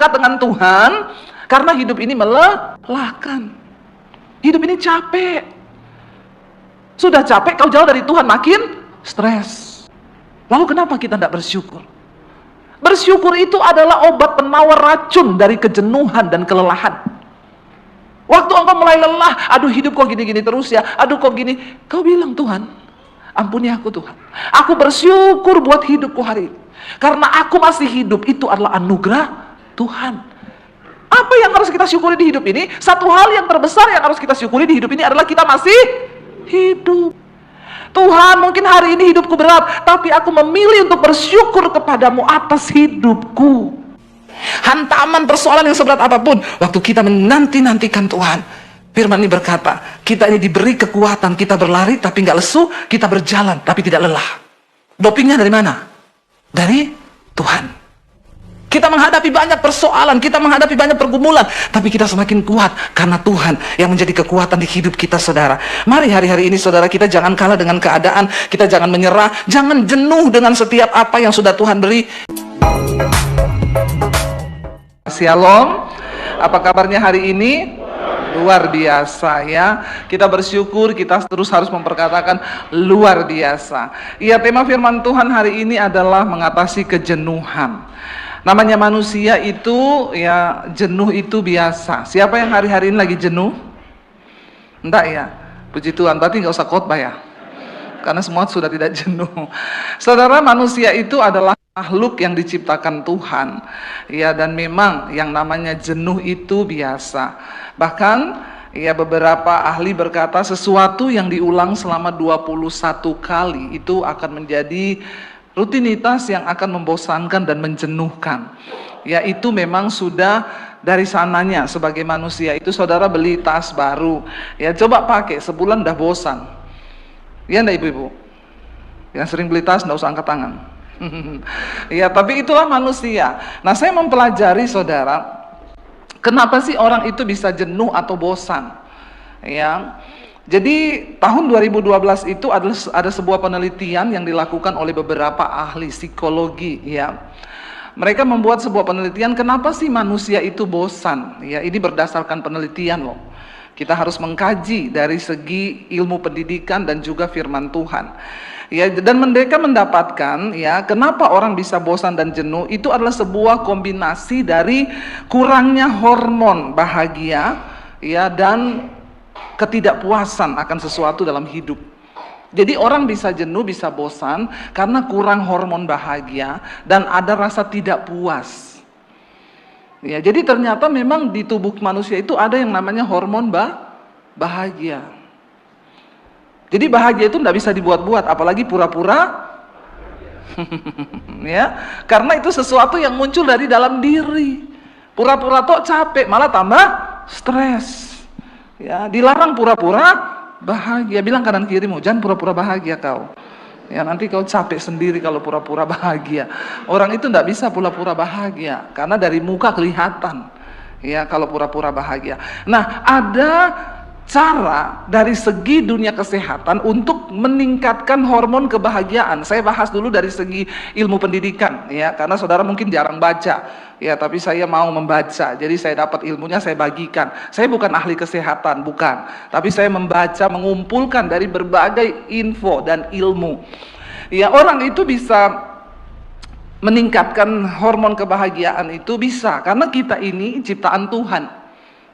dekat dengan Tuhan karena hidup ini melelahkan. Hidup ini capek. Sudah capek, kau jauh dari Tuhan, makin stres. Lalu kenapa kita tidak bersyukur? Bersyukur itu adalah obat penawar racun dari kejenuhan dan kelelahan. Waktu engkau mulai lelah, aduh hidup kok gini-gini terus ya, aduh kok gini, kau bilang, Tuhan, ampuni aku Tuhan. Aku bersyukur buat hidupku hari ini. Karena aku masih hidup, itu adalah anugerah Tuhan. Apa yang harus kita syukuri di hidup ini? Satu hal yang terbesar yang harus kita syukuri di hidup ini adalah kita masih hidup. Tuhan, mungkin hari ini hidupku berat, tapi aku memilih untuk bersyukur kepadamu atas hidupku. Hantaman persoalan yang seberat apapun, waktu kita menanti-nantikan Tuhan, firman ini berkata, kita ini diberi kekuatan, kita berlari tapi nggak lesu, kita berjalan tapi tidak lelah. Dopingnya dari mana? Dari Tuhan. Kita menghadapi banyak persoalan, kita menghadapi banyak pergumulan, tapi kita semakin kuat karena Tuhan yang menjadi kekuatan di hidup kita, saudara. Mari hari-hari ini, saudara, kita jangan kalah dengan keadaan, kita jangan menyerah, jangan jenuh dengan setiap apa yang sudah Tuhan beri. Shalom, apa kabarnya hari ini? Luar biasa ya. Kita bersyukur, kita terus harus memperkatakan luar biasa. Ya, tema firman Tuhan hari ini adalah mengatasi kejenuhan. Namanya manusia itu ya, jenuh itu biasa. Siapa yang hari-hari ini lagi jenuh? Enggak ya? Puji Tuhan, berarti nggak usah khotbah ya, karena semua sudah tidak jenuh. Saudara, manusia itu adalah makhluk yang diciptakan Tuhan ya, dan memang yang namanya jenuh itu biasa. Bahkan ya, beberapa ahli berkata sesuatu yang diulang selama 21 kali itu akan menjadi rutinitas yang akan membosankan dan menjenuhkan. Ya, itu memang sudah dari sananya sebagai manusia. Itu saudara beli tas baru, ya coba pakai sebulan udah bosan. Ya enggak ibu-ibu? Yang sering beli tas enggak usah angkat tangan. Ya, tapi itulah manusia. Nah, saya mempelajari, saudara, kenapa sih orang itu bisa jenuh atau bosan? Ya, jadi tahun 2012 itu ada sebuah penelitian yang dilakukan oleh beberapa ahli psikologi. Ya, mereka membuat sebuah penelitian kenapa sih manusia itu bosan. Ya, ini berdasarkan penelitian loh. Kita harus mengkaji dari segi ilmu pendidikan dan juga firman Tuhan. Ya, dan mereka mendapatkan ya, kenapa orang bisa bosan dan jenuh itu adalah sebuah kombinasi dari kurangnya hormon bahagia ya, dan ketidakpuasan akan sesuatu dalam hidup. Jadi orang bisa jenuh, bisa bosan karena kurang hormon bahagia dan ada rasa tidak puas. Ya, jadi ternyata memang di tubuh manusia itu ada yang namanya hormon bahagia. Jadi bahagia itu tidak bisa dibuat-buat, apalagi pura-pura. Ya, karena itu sesuatu yang muncul dari dalam diri. Pura-pura tok capek, malah tambah stres. Ya, dilarang pura-pura bahagia. Bilang kanan kirimu, jangan pura-pura bahagia kau. Ya, nanti kau capek sendiri kalau pura-pura bahagia. Orang itu tidak bisa pura-pura bahagia karena dari muka kelihatan. Ya, kalau pura-pura bahagia. Nah, ada cara dari segi dunia kesehatan untuk meningkatkan hormon kebahagiaan. Saya bahas dulu dari segi ilmu pendidikan ya, karena saudara mungkin jarang baca ya, tapi saya mau membaca. Jadi saya dapat ilmunya, saya bagikan. Saya bukan ahli kesehatan, bukan, tapi saya membaca, mengumpulkan dari berbagai info dan ilmu. Ya, orang itu bisa meningkatkan hormon kebahagiaan itu bisa karena kita ini ciptaan Tuhan.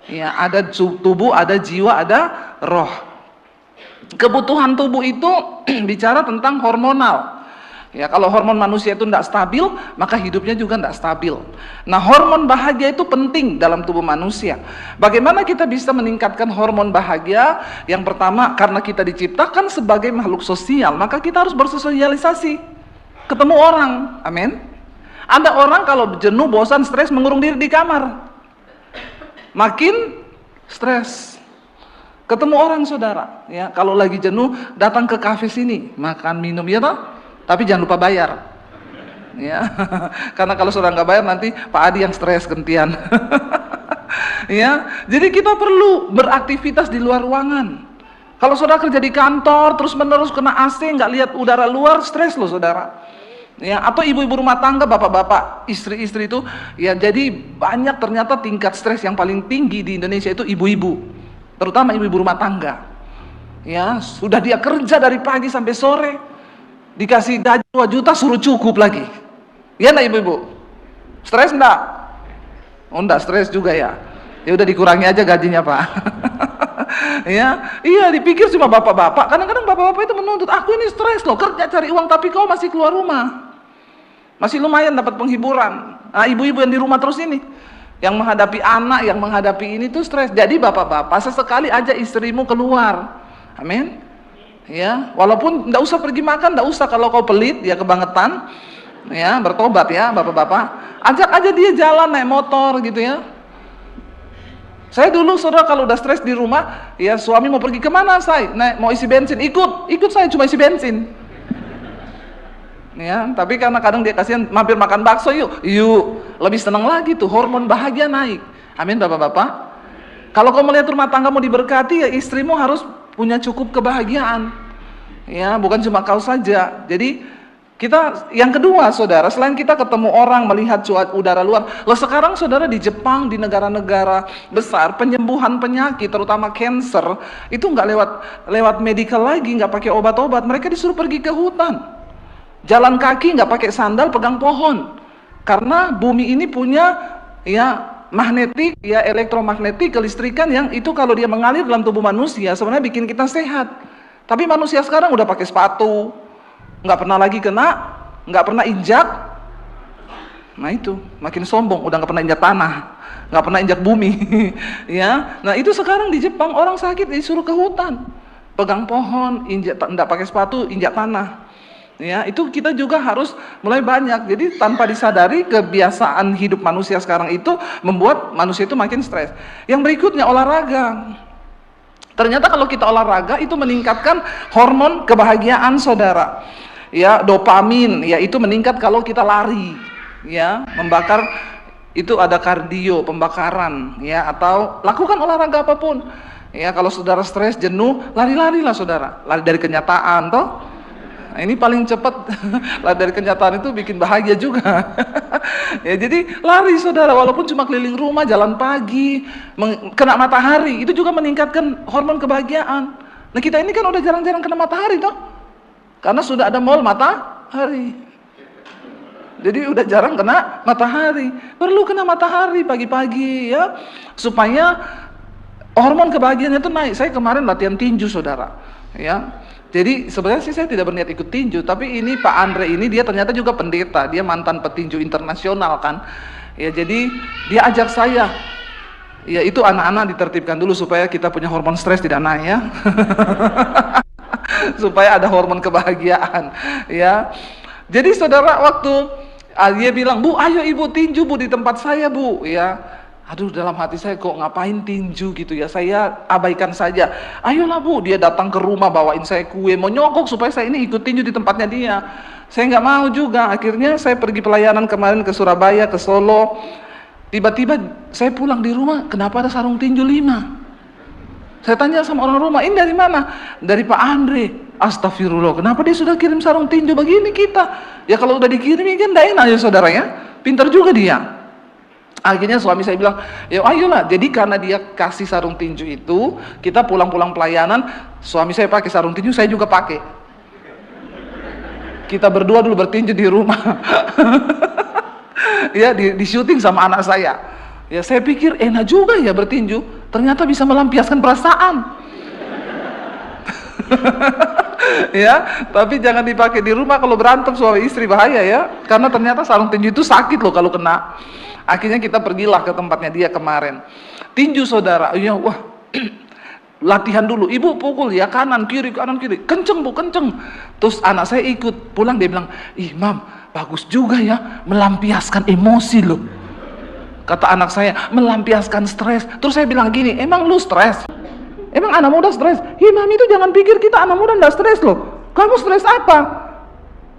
Ya, ada tubuh, ada jiwa, ada roh. Kebutuhan tubuh itu bicara tentang hormonal. Ya, kalau hormon manusia itu tidak stabil, maka hidupnya juga tidak stabil. Nah, hormon bahagia itu penting dalam tubuh manusia. Bagaimana kita bisa meningkatkan hormon bahagia? Yang pertama, karena kita diciptakan sebagai makhluk sosial, maka kita harus bersosialisasi, ketemu orang. Amin. Ada orang kalau jenuh, bosan, stres, mengurung diri di kamar, makin stres. Ketemu orang, saudara ya, kalau lagi jenuh datang ke kafe sini, makan minum ya toh, tapi jangan lupa bayar ya. Karena kalau saudara nggak bayar nanti Pak Adi yang stres gantian. Ya, jadi kita perlu beraktivitas di luar ruangan. Kalau saudara kerja di kantor terus menerus kena AC, nggak lihat udara luar, stres loh saudara Ya, atau ibu-ibu rumah tangga, bapak-bapak, istri-istri itu, ya jadi banyak ternyata tingkat stres yang paling tinggi di Indonesia itu ibu-ibu, terutama ibu-ibu rumah tangga. Ya, sudah dia kerja dari pagi sampai sore, dikasih gaji 2 juta suruh cukup lagi. Ya enggak ibu-ibu? Stres enggak? Oh enggak stres juga ya. Ya udah dikurangi aja gajinya, Pak. Ya, iya dipikir cuma bapak-bapak. Kadang-kadang bapak-bapak itu menuntut, aku ini stres loh, kerja cari uang tapi kau masih keluar rumah. Masih lumayan dapat penghiburan. Nah, ibu-ibu yang di rumah terus ini, yang menghadapi anak, yang menghadapi ini tuh stres. Jadi bapak-bapak, sesekali aja istrimu keluar. Amin. Ya, walaupun enggak usah pergi makan, enggak usah, kalau kau pelit, ya kebangetan. Ya, bertobat ya bapak-bapak. Ajak aja dia jalan naik motor gitu ya. Saya dulu saudara kalau udah stres di rumah, ya suami mau pergi kemana saya? Mau isi bensin, ikut saya cuma isi bensin. Ya, tapi karena kadang dia kasihan mampir makan bakso yuk, lebih senang lagi tuh, hormon bahagia naik. Amin bapak-bapak. Kalau kau melihat rumah tanggamu diberkati, ya istrimu harus punya cukup kebahagiaan. Ya, bukan cuma kau saja. Jadi kita yang kedua saudara, selain kita ketemu orang, melihat cuaca udara luar, sekarang saudara di Jepang, di negara-negara besar, penyembuhan penyakit terutama cancer itu nggak lewat medical lagi, nggak pakai obat-obat, mereka disuruh pergi ke hutan, jalan kaki, nggak pakai sandal, pegang pohon, karena bumi ini punya ya magnetik, ya elektromagnetik, kelistrikan yang itu kalau dia mengalir dalam tubuh manusia sebenarnya bikin kita sehat. Tapi manusia sekarang udah pakai sepatu, nggak pernah lagi nggak pernah injak. Nah itu makin sombong, udah nggak pernah injak tanah, nggak pernah injak bumi. Ya, nah itu sekarang di Jepang orang sakit disuruh ke hutan, pegang pohon, injak, nggak pakai sepatu, injak tanah. Ya, itu kita juga harus mulai banyak. Jadi tanpa disadari kebiasaan hidup manusia sekarang itu membuat manusia itu makin stres. Yang berikutnya olahraga. Ternyata kalau kita olahraga itu meningkatkan hormon kebahagiaan saudara. Ya, dopamin, ya itu meningkat kalau kita lari. Ya, membakar itu ada kardio, pembakaran, ya atau lakukan olahraga apapun. Ya, kalau saudara stres, jenuh, lari-larilah saudara. Lari dari kenyataan toh. Nah, ini paling cepat lari dari kenyataan itu bikin bahagia juga. Ya, jadi lari saudara, walaupun cuma keliling rumah, jalan pagi, kena matahari, itu juga meningkatkan hormon kebahagiaan. Nah kita ini kan udah jarang-jarang kena matahari toh, karena sudah ada mall matahari. Jadi udah jarang kena matahari, perlu kena matahari pagi-pagi ya, supaya hormon kebahagiaannya itu naik. Saya kemarin latihan tinju saudara, ya. Jadi sebenarnya sih saya tidak berniat ikut tinju, tapi ini Pak Andre ini dia ternyata juga pendeta, dia mantan petinju internasional kan. Ya jadi dia ajak saya, ya itu anak-anak ditertibkan dulu supaya kita punya hormon stres tidak naik ya. Supaya ada hormon kebahagiaan ya. Jadi saudara waktu dia bilang, "Bu, ayo ibu tinju Bu di tempat saya Bu." Ya. Aduh, dalam hati saya kok ngapain tinju gitu ya, saya abaikan saja. Ayolah Bu, dia datang ke rumah bawain saya kue, mau nyogok supaya saya ini ikut tinju di tempatnya dia. Saya nggak mau juga, akhirnya saya pergi pelayanan kemarin ke Surabaya, ke Solo. Tiba-tiba saya pulang di rumah, kenapa ada sarung tinju 5? Saya tanya sama orang rumah, ini dari mana? Dari Pak Andre. Astagfirullah, kenapa dia sudah kirim sarung tinju begini kita? Ya kalau udah dikirim kan tidak enak ya saudara ya, pintar juga dia. Akhirnya suami saya bilang, ya ayolah. Jadi karena dia kasih sarung tinju itu, kita pulang-pulang pelayanan, suami saya pakai sarung tinju, saya juga pakai. Kita berdua dulu bertinju di rumah. Ya di syuting sama anak saya. Ya saya pikir enak juga ya bertinju, ternyata bisa melampiaskan perasaan. Ya, tapi jangan dipakai di rumah kalau berantem suami istri, bahaya ya. Karena ternyata sarung tinju itu sakit loh kalau kena. Akhirnya kita pergilah ke tempatnya dia kemarin. Tinju saudara, ya wah. Latihan dulu, ibu pukul ya kanan kiri, kenceng Bu, kenceng. Terus anak saya ikut, pulang dia bilang, "Ih Mam, bagus juga ya, melampiaskan emosi loh." Kata anak saya, melampiaskan stres. Terus saya bilang gini, "Emang lu stres? Emang anak muda stres?" "Hi Mam, itu jangan pikir kita anak muda enggak stres loh. Kamu stres apa?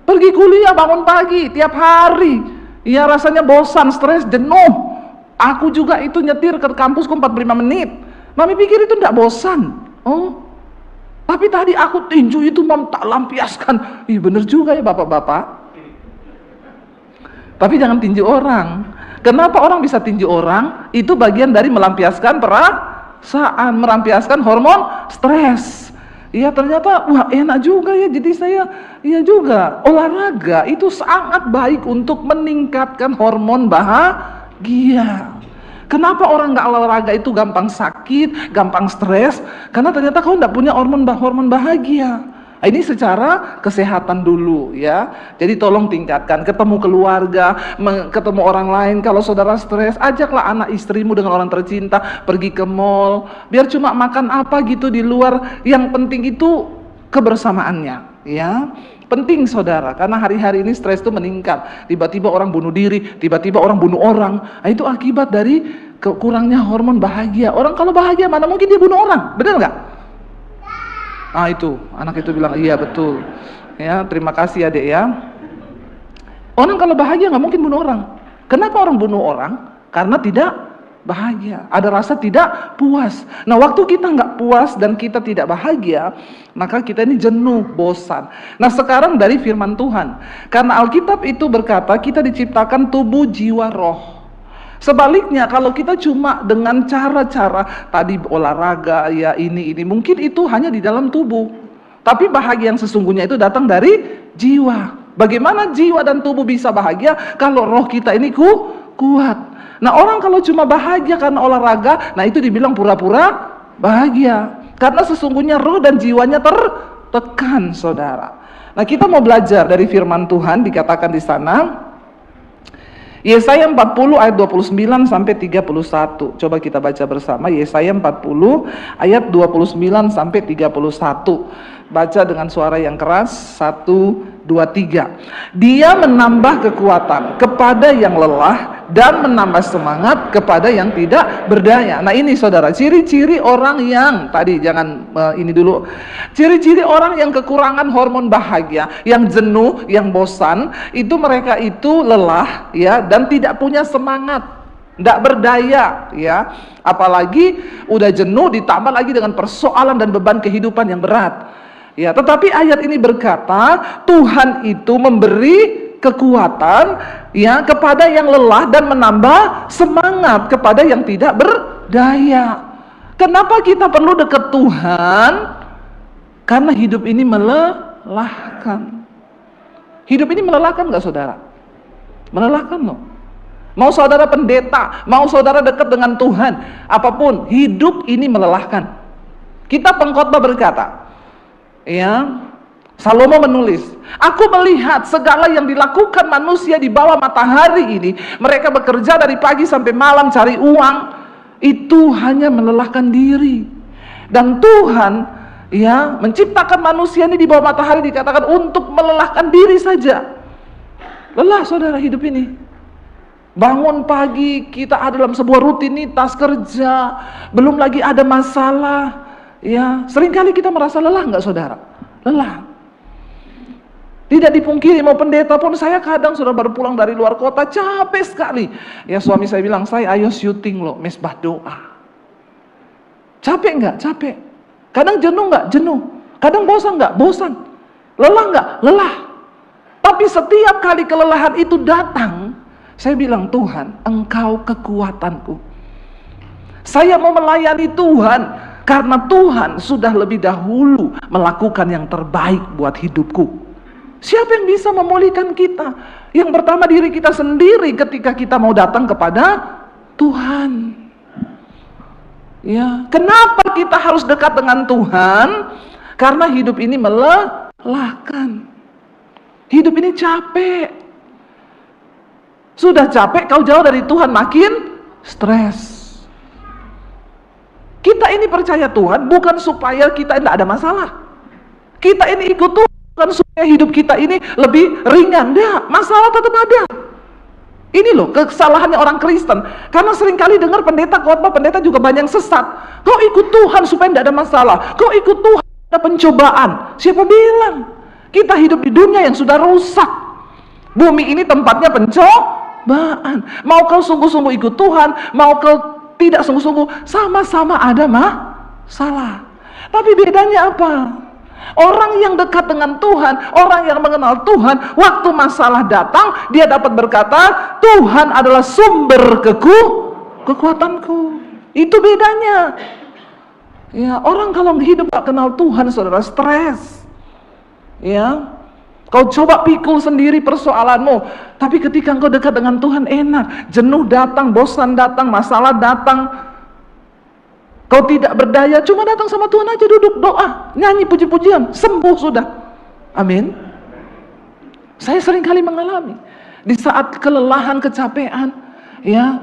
Pergi kuliah bangun pagi tiap hari. Ya rasanya bosan, stres, jenuh. Aku juga itu nyetir ke kampusku 45 menit. Mami pikir itu enggak bosan. Oh, tapi tadi aku tinju itu Mam tak lampiaskan." Ih bener juga ya bapak-bapak. Tapi jangan tinju orang. Kenapa orang bisa tinju orang? Itu bagian dari melampiaskan perasaan, melampiaskan hormon stres. Iya, ternyata wah enak juga ya, jadi saya iya juga. Olahraga itu sangat baik untuk meningkatkan hormon bahagia. Kenapa orang nggak olahraga itu gampang sakit, gampang stres? Karena ternyata kau nggak punya hormon bahagia. Ini secara kesehatan dulu ya. Jadi tolong tingkatkan, ketemu keluarga, ketemu orang lain. Kalau saudara stres, ajaklah anak istrimu dengan orang tercinta pergi ke mall. Biar cuma makan apa gitu di luar. Yang penting itu kebersamaannya ya. Penting saudara, karena hari-hari ini stres itu meningkat. Tiba-tiba orang bunuh diri, tiba-tiba orang bunuh orang. Nah, itu akibat dari kurangnya hormon bahagia. Orang kalau bahagia mana mungkin dia bunuh orang, benar nggak? Ah itu, anak itu bilang iya betul. Ya, terima kasih adik ya. Orang kalau bahagia nggak mungkin bunuh orang. Kenapa orang bunuh orang? Karena tidak bahagia, ada rasa tidak puas. Nah, waktu kita nggak puas dan kita tidak bahagia, maka kita ini jenuh, bosan. Nah, sekarang dari firman Tuhan, karena Alkitab itu berkata kita diciptakan tubuh, jiwa, roh. Sebaliknya kalau kita cuma dengan cara-cara tadi olahraga ya ini mungkin itu hanya di dalam tubuh. Tapi bahagia yang sesungguhnya itu datang dari jiwa. Bagaimana jiwa dan tubuh bisa bahagia kalau roh kita ini kuat? Nah, orang kalau cuma bahagia karena olahraga, nah itu dibilang pura-pura bahagia. Karena sesungguhnya roh dan jiwanya tertekan, saudara. Nah, kita mau belajar dari firman Tuhan, dikatakan di sana Yesaya 40 ayat 29 sampai 31. Coba kita baca bersama Yesaya 40 ayat 29 sampai 31. Baca dengan suara yang keras. 1, 2, 3. Dia menambah kekuatan kepada yang lelah dan menambah semangat kepada yang tidak berdaya. Nah, ini saudara, ciri-ciri orang yang tadi jangan ini dulu. Ciri-ciri orang yang kekurangan hormon bahagia, yang jenuh, yang bosan, itu mereka itu lelah ya dan tidak punya semangat, tidak berdaya ya. Apalagi udah jenuh ditambah lagi dengan persoalan dan beban kehidupan yang berat. Ya, tetapi ayat ini berkata Tuhan itu memberi kekuatan ya kepada yang lelah dan menambah semangat kepada yang tidak berdaya. Kenapa kita perlu dekat Tuhan? Karena hidup ini melelahkan. Hidup ini melelahkan nggak saudara? Melelahkan loh. Mau saudara pendeta, mau saudara dekat dengan Tuhan, apapun, hidup ini melelahkan. Kita pengkhotbah berkata, ya, Salomo menulis, aku melihat segala yang dilakukan manusia di bawah matahari ini, mereka bekerja dari pagi sampai malam cari uang, itu hanya melelahkan diri. Dan Tuhan ya menciptakan manusia ini di bawah matahari dikatakan untuk melelahkan diri saja. Lelah saudara hidup ini. Bangun pagi kita ada dalam sebuah rutinitas kerja, belum lagi ada masalah. Ya, seringkali kita merasa lelah nggak saudara? Lelah. Tidak dipungkiri, mau pendeta pun saya kadang sudah baru pulang dari luar kota capek sekali. Ya suami saya bilang, saya ayo syuting loh, mesbah doa. Capek nggak? Capek. Kadang jenuh nggak? Jenuh. Kadang bosan nggak? Bosan. Lelah nggak? Lelah. Tapi setiap kali kelelahan itu datang, saya bilang, Tuhan, Engkau kekuatanku. Saya mau melayani Tuhan karena Tuhan sudah lebih dahulu melakukan yang terbaik buat hidupku. Siapa yang bisa memulihkan kita? Yang pertama diri kita sendiri ketika kita mau datang kepada Tuhan. Ya, kenapa kita harus dekat dengan Tuhan? Karena hidup ini melelahkan. Hidup ini capek. Sudah capek, kau jauh dari Tuhan makin stres. Kita ini percaya Tuhan bukan supaya kita tidak ada masalah. Kita ini ikut Tuhan bukan supaya hidup kita ini lebih ringan. Tidak, masalah tetap ada. Ini loh kesalahannya orang Kristen. Karena seringkali dengar pendeta khotbah, pendeta juga banyak yang sesat. Kau ikut Tuhan supaya tidak ada masalah. Kau ikut Tuhan ada pencobaan. Siapa bilang? Kita hidup di dunia yang sudah rusak. Bumi ini tempatnya pencobaan. Mau kau sungguh-sungguh ikut Tuhan, mau kau tidak sungguh-sungguh, sama-sama ada masalah. Tapi bedanya apa? Orang yang dekat dengan Tuhan, orang yang mengenal Tuhan, waktu masalah datang, dia dapat berkata, Tuhan adalah sumber kekuatanku. Itu bedanya. Ya, orang kalau hidup gak kenal Tuhan, saudara, stres. Ya, kau coba pikul sendiri persoalanmu, tapi ketika engkau dekat dengan Tuhan enak. Jenuh datang, bosan datang, masalah datang, kau tidak berdaya, cuma datang sama Tuhan aja, duduk doa, nyanyi puji-pujian, sembuh sudah. Amin. Saya sering kali mengalami di saat kelelahan, kecapean, ya,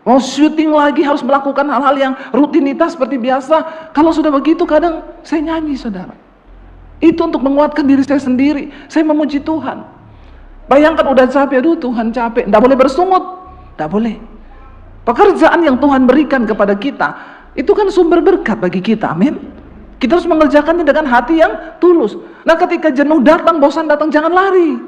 mau syuting lagi harus melakukan hal-hal yang rutinitas seperti biasa. Kalau sudah begitu kadang saya nyanyi, saudara. Itu untuk menguatkan diri saya sendiri. Saya memuji Tuhan. Bayangkan udah capek, aduh Tuhan capek, tidak boleh bersungut, tidak boleh. Pekerjaan yang Tuhan berikan kepada kita itu kan sumber berkat bagi kita, amin. Kita harus mengerjakannya dengan hati yang tulus. Nah, ketika jenuh datang, bosan datang, jangan lari.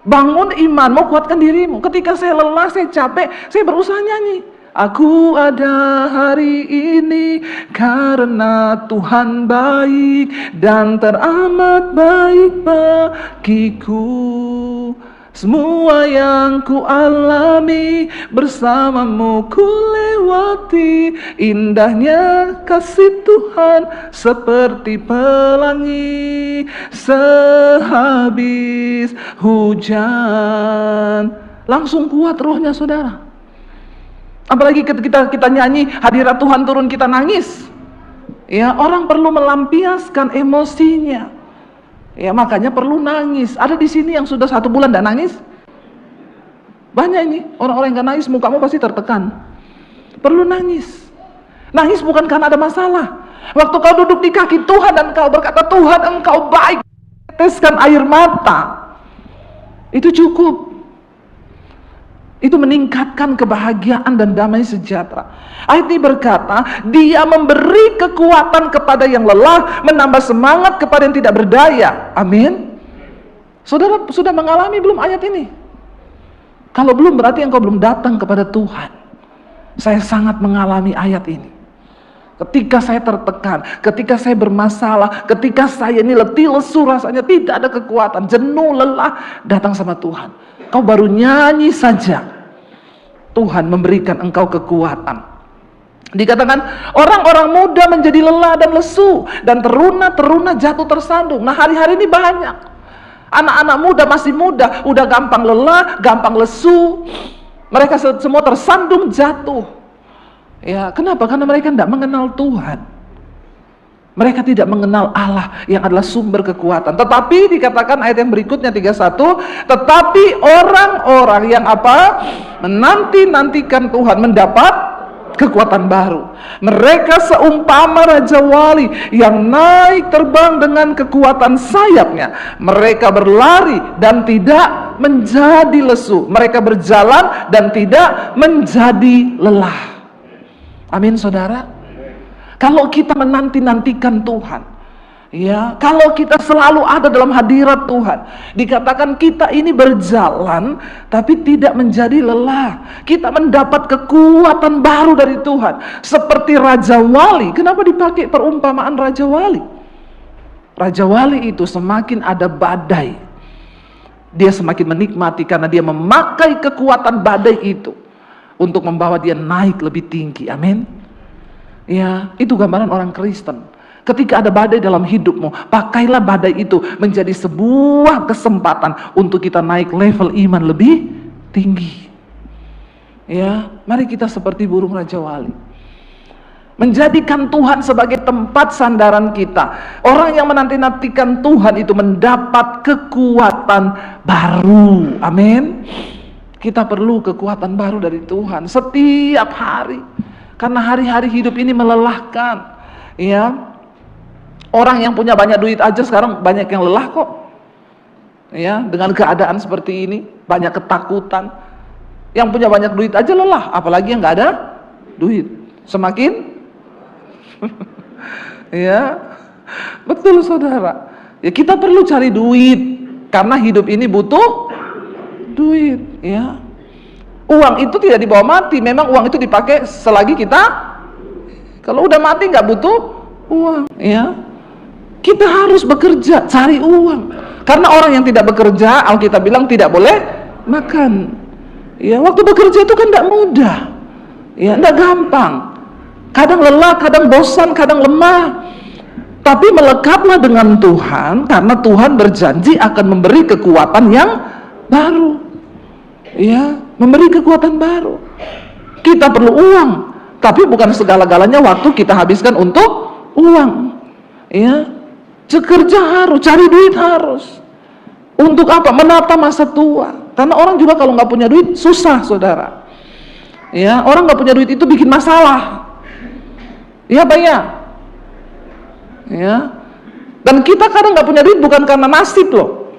Bangun imanmu, kuatkan dirimu. Ketika saya lelah, saya capek, saya berusaha nyanyi. Aku ada hari ini karena Tuhan baik dan teramat baik bagiku. Semua yang ku alami bersamamu ku lewati, indahnya kasih Tuhan seperti pelangi sehabis hujan. Langsung kuat rohnya, saudara. Apalagi ketika kita nyanyi hadirat Tuhan turun, kita nangis. Ya, orang perlu melampiaskan emosinya. Ya, makanya perlu nangis. Ada di sini yang sudah 1 bulan tidak nangis? Banyak ini orang-orang yang gak nangis, mukamu pasti tertekan. Perlu nangis. Nangis bukan karena ada masalah. Waktu kau duduk di kaki Tuhan dan kau berkata, Tuhan engkau baik, teteskan air mata, itu cukup. Itu meningkatkan kebahagiaan dan damai sejahtera. Ayat ini berkata, dia memberi kekuatan kepada yang lelah, menambah semangat kepada yang tidak berdaya. Amin. Saudara sudah mengalami belum ayat ini? Kalau belum, berarti engkau belum datang kepada Tuhan. Saya sangat mengalami ayat ini. Ketika saya tertekan, ketika saya bermasalah, ketika saya ini letih lesu, rasanya tidak ada kekuatan, jenuh, lelah, datang sama Tuhan. Kau baru nyanyi saja, Tuhan memberikan engkau kekuatan. Dikatakan orang-orang muda menjadi lelah dan lesu, dan teruna-teruna jatuh tersandung. Nah, hari-hari ini banyak anak-anak muda, masih muda, udah gampang lelah, gampang lesu. Mereka semua tersandung jatuh. Ya, kenapa? Karena mereka tidak mengenal Tuhan. Mereka tidak mengenal Allah yang adalah sumber kekuatan. Tetapi dikatakan ayat yang berikutnya 31, tetapi orang-orang yang apa? Menanti-nantikan Tuhan mendapat kekuatan baru. Mereka seumpama Raja Wali yang naik terbang dengan kekuatan sayapnya. Mereka berlari dan tidak menjadi lesu. Mereka berjalan dan tidak menjadi lelah. Amin, saudara. Kalau kita menanti-nantikan Tuhan, ya, kalau kita selalu ada dalam hadirat Tuhan, dikatakan kita ini berjalan tapi tidak menjadi lelah. Kita mendapat kekuatan baru dari Tuhan, seperti Raja Wali. Kenapa dipakai perumpamaan Raja Wali? Raja Wali itu semakin ada badai, dia semakin menikmati karena dia memakai kekuatan badai itu untuk membawa dia naik lebih tinggi. Amin. Ya, itu gambaran orang Kristen. Ketika ada badai dalam hidupmu, pakailah badai itu menjadi sebuah kesempatan untuk kita naik level iman lebih tinggi. Ya, mari kita seperti burung Raja Wali, menjadikan Tuhan sebagai tempat sandaran kita. Orang yang menanti-nantikan Tuhan itu mendapat kekuatan baru. Amin. Kita perlu kekuatan baru dari Tuhan setiap hari. Karena hari-hari hidup ini melelahkan. Ya, orang yang punya banyak duit aja sekarang banyak yang lelah kok. Ya, dengan keadaan seperti ini, banyak ketakutan. Yang punya banyak duit aja lelah, apalagi yang nggak ada duit. Semakin ya, betul saudara. Ya, kita perlu cari duit karena hidup ini butuh duit. Ya, uang itu tidak dibawa mati. Memang uang itu dipakai selagi kita, kalau udah mati nggak butuh uang. Ya, Kita harus bekerja, cari uang. Karena orang yang tidak bekerja, Alkitab bilang tidak boleh makan. Ya, waktu bekerja itu kan tidak mudah. Ya, tidak gampang. Kadang lelah, kadang bosan, kadang lemah. Tapi melekatlah dengan Tuhan, karena Tuhan berjanji akan memberi kekuatan yang baru. Ya, memberi kekuatan baru. Kita perlu uang, tapi bukan segala-galanya waktu kita habiskan untuk uang. Ya, kerja harus, cari duit harus. Untuk apa? Menata masa tua. Karena orang juga kalau nggak punya duit susah, saudara. Ya, orang nggak punya duit itu bikin masalah. Iya, Pak ya. Ya. Dan kita kadang nggak punya duit bukan karena nasib loh.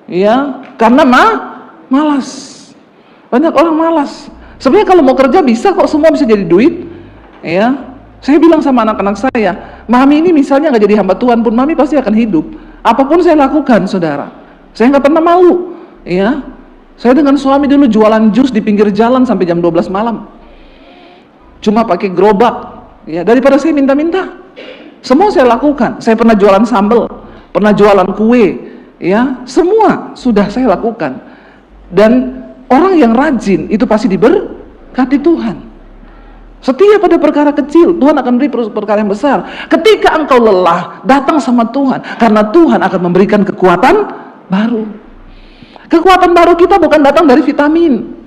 Ya, karena malas. Banyak orang malas. Sebenarnya kalau mau kerja bisa kok, semua bisa jadi duit. Ya. Saya bilang sama anak-anak saya, Mami ini misalnya nggak jadi hamba Tuhan pun, Mami pasti akan hidup. Apapun saya lakukan, saudara. Saya nggak pernah malu. Ya. Saya dengan suami dulu jualan jus di pinggir jalan sampai jam 12 malam. Cuma pakai gerobak. Ya, daripada saya minta-minta. Semua saya lakukan. Saya pernah jualan sambal, pernah jualan kue, ya, semua sudah saya lakukan. Dan orang yang rajin itu pasti diberkati Tuhan. Setia pada perkara kecil, Tuhan akan beri perkara yang besar. Ketika engkau lelah, datang sama Tuhan, karena Tuhan akan memberikan kekuatan baru. Kekuatan baru kita bukan datang dari vitamin.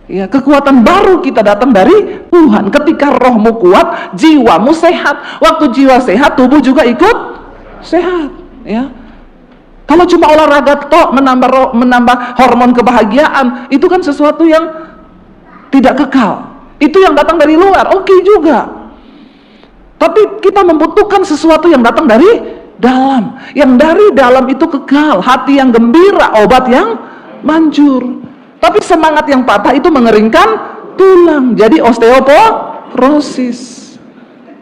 Ya, kekuatan baru kita datang dari Tuhan. Ketika rohmu kuat, jiwamu sehat. Waktu jiwa sehat, tubuh juga ikut sehat. Ya. Kalau cuma olahraga tok menambah hormon kebahagiaan, itu kan sesuatu yang tidak kekal. Itu yang datang dari luar, oke juga. Tapi kita membutuhkan sesuatu yang datang dari dalam. Yang dari dalam itu kekal. Hati yang gembira, obat yang manjur. Tapi semangat yang patah itu mengeringkan tulang. Jadi osteoporosis.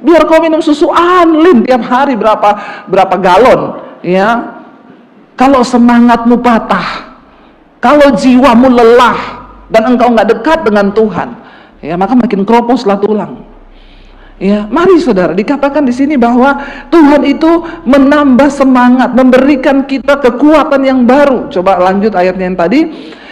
Biar kau minum susu Anlin tiap hari berapa galon, ya. Kalau semangatmu patah, kalau jiwamu lelah dan engkau nggak dekat dengan Tuhan, ya, maka makin kroposlah tulang. Ya, mari saudara, dikatakan di sini bahwa Tuhan itu menambah semangat, memberikan kita kekuatan yang baru. Coba lanjut ayatnya yang tadi.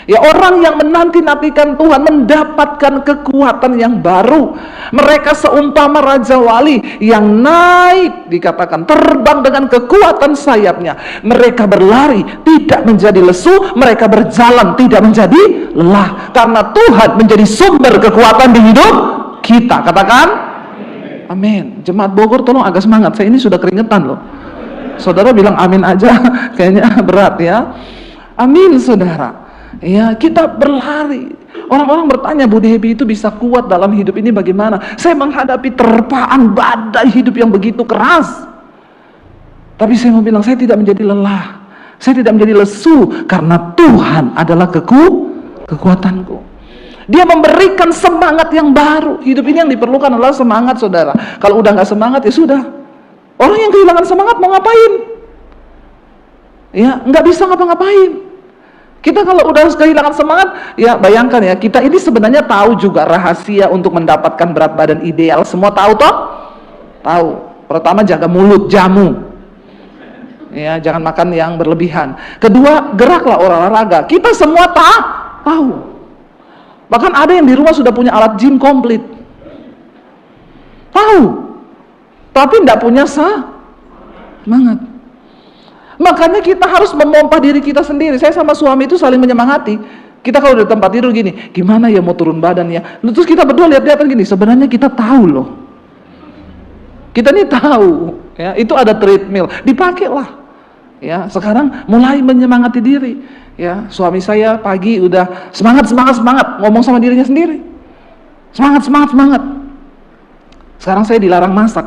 Ya, orang yang menanti-nantikan Tuhan mendapatkan kekuatan yang baru. Mereka seumpama raja wali yang naik, dikatakan terbang dengan kekuatan sayapnya. Mereka berlari tidak menjadi lesu, mereka berjalan tidak menjadi lelah. Karena Tuhan menjadi sumber kekuatan di hidup kita. Katakan amin. Jemaat Bogor tolong agak semangat, saya ini sudah keringetan loh. Saudara bilang amin aja, kayaknya berat ya. Amin saudara. Ya, kita berlari. Orang-orang bertanya, Budi Happy itu bisa kuat dalam hidup ini bagaimana? Saya menghadapi terpaan badai hidup yang begitu keras. Tapi saya mau bilang, saya tidak menjadi lelah. Saya tidak menjadi lesu, karena Tuhan adalah kekuatanku. Dia memberikan semangat yang baru. Hidup ini yang diperlukan adalah semangat, saudara. Kalau udah nggak semangat, ya sudah. Orang yang kehilangan semangat mau ngapain? Ya, nggak bisa ngapa-ngapain. Kita kalau udah kehilangan semangat, ya bayangkan ya, kita ini sebenarnya tahu juga rahasia untuk mendapatkan berat badan ideal. Semua tahu toh? Tahu. Pertama, jaga mulut, jamu. Ya, jangan makan yang berlebihan. Kedua, geraklah olahraga. Kita semua tahu. Bahkan ada yang di rumah sudah punya alat gym komplit. Tahu. Tapi tidak punya semangat. Makanya kita harus memompa diri kita sendiri. Saya sama suami itu saling menyemangati. Kita kalau di tempat tidur gini, gimana ya mau turun badan ya? Terus kita berdua lihat-lihatan gini, sebenarnya kita tahu loh. Kita ini tahu, ya, itu ada treadmill, dipakailah. Ya, sekarang mulai menyemangati diri. Ya, suami saya pagi udah semangat, ngomong sama dirinya sendiri. Semangat. Sekarang saya dilarang masak.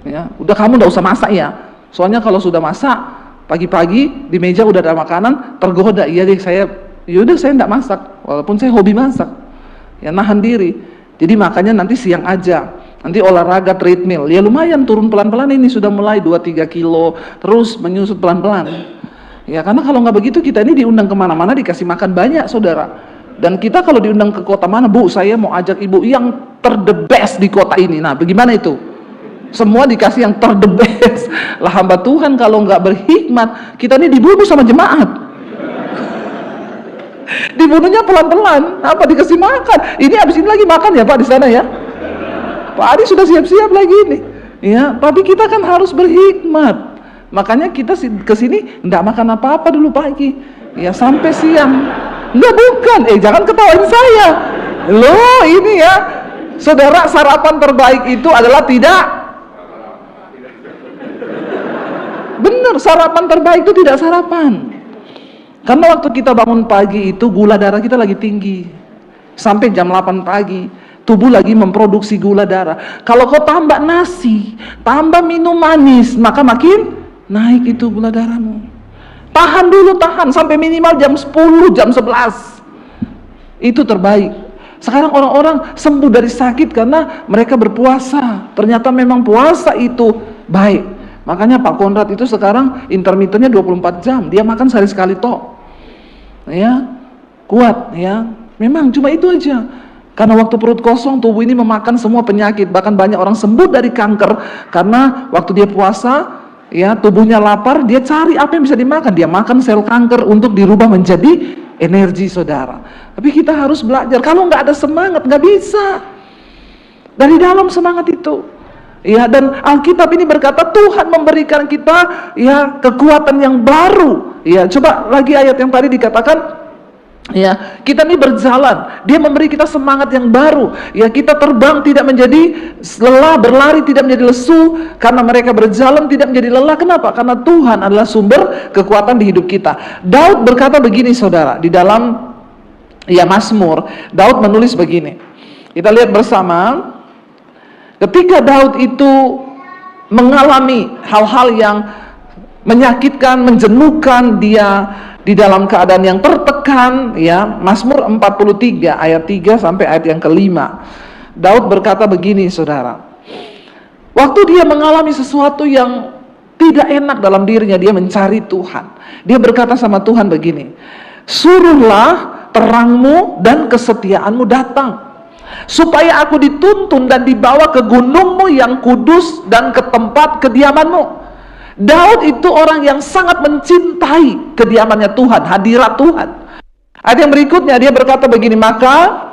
Ya, udah kamu nggak usah masak ya. Soalnya kalau sudah masak, pagi-pagi di meja udah ada makanan, tergoda. Iya deh, yaudah saya enggak masak, walaupun saya hobi masak. Ya, nahan diri. Jadi makanya nanti siang aja, nanti olahraga treadmill. Ya lumayan, turun pelan-pelan, ini sudah mulai 2-3 kilo, terus menyusut pelan-pelan. Ya, karena kalau nggak begitu kita ini diundang kemana-mana dikasih makan banyak, saudara. Dan kita kalau diundang ke kota mana, Bu, saya mau ajak ibu yang terdebes di kota ini. Nah, bagaimana itu? Semua dikasih yang the best. Lah hamba Tuhan kalau nggak berhikmat, kita ini dibunuh sama jemaat. Dibunuhnya pelan-pelan. Apa dikasih makan? Ini habis ini lagi makan ya Pak di sana ya. Pak Adi sudah siap-siap lagi ini. Ya, tapi kita kan harus berhikmat. Makanya kita kesini nggak makan apa-apa dulu pagi. Ya sampai siang. Enggak, bukan. Jangan ketawain saya. Loh, ini ya. Saudara, sarapan terbaik itu adalah tidak. Benar, sarapan terbaik itu tidak sarapan. Karena waktu kita bangun pagi itu gula darah kita lagi tinggi. Sampai jam 8 pagi, tubuh lagi memproduksi gula darah. Kalau kau tambah nasi, tambah minum manis, maka makin naik itu gula darahmu. Tahan dulu, tahan sampai minimal jam 10, jam 11. Itu terbaik. Sekarang orang-orang sembuh dari sakit karena mereka berpuasa. Ternyata memang puasa itu baik. Makanya Pak Konrad itu sekarang intermittennya 24 jam. Dia makan sehari sekali toh. Ya, kuat ya. Memang cuma itu aja. Karena waktu perut kosong, tubuh ini memakan semua penyakit. Bahkan banyak orang sembuh dari kanker karena waktu dia puasa, ya tubuhnya lapar, dia cari apa yang bisa dimakan. Dia makan sel kanker untuk dirubah menjadi energi, saudara. Tapi kita harus belajar. Kalau nggak ada semangat, nggak bisa. Dari dalam semangat itu. Ya, dan Alkitab ini berkata Tuhan memberikan kita ya kekuatan yang baru. Ya, coba lagi ayat yang tadi dikatakan, ya kita ini berjalan, dia memberi kita semangat yang baru. Ya, kita terbang tidak menjadi lelah, berlari tidak menjadi lesu, karena mereka berjalan tidak menjadi lelah. Kenapa? Karena Tuhan adalah sumber kekuatan di hidup kita. Daud berkata begini, saudara, di dalam ya Mazmur, Daud menulis begini. Kita lihat bersama. Ketika Daud itu mengalami hal-hal yang menyakitkan, menjenuhkan, dia di dalam keadaan yang tertekan, ya, Mazmur 43 ayat 3 sampai ayat yang kelima. Daud berkata begini, saudara. Waktu dia mengalami sesuatu yang tidak enak dalam dirinya, dia mencari Tuhan. Dia berkata sama Tuhan begini, suruhlah terangmu dan kesetiaanmu datang, supaya aku dituntun dan dibawa ke gunungmu yang kudus dan ke tempat kediamanmu. Daud itu orang yang sangat mencintai kediamannya Tuhan, hadirat Tuhan. Ayat yang berikutnya dia berkata begini, maka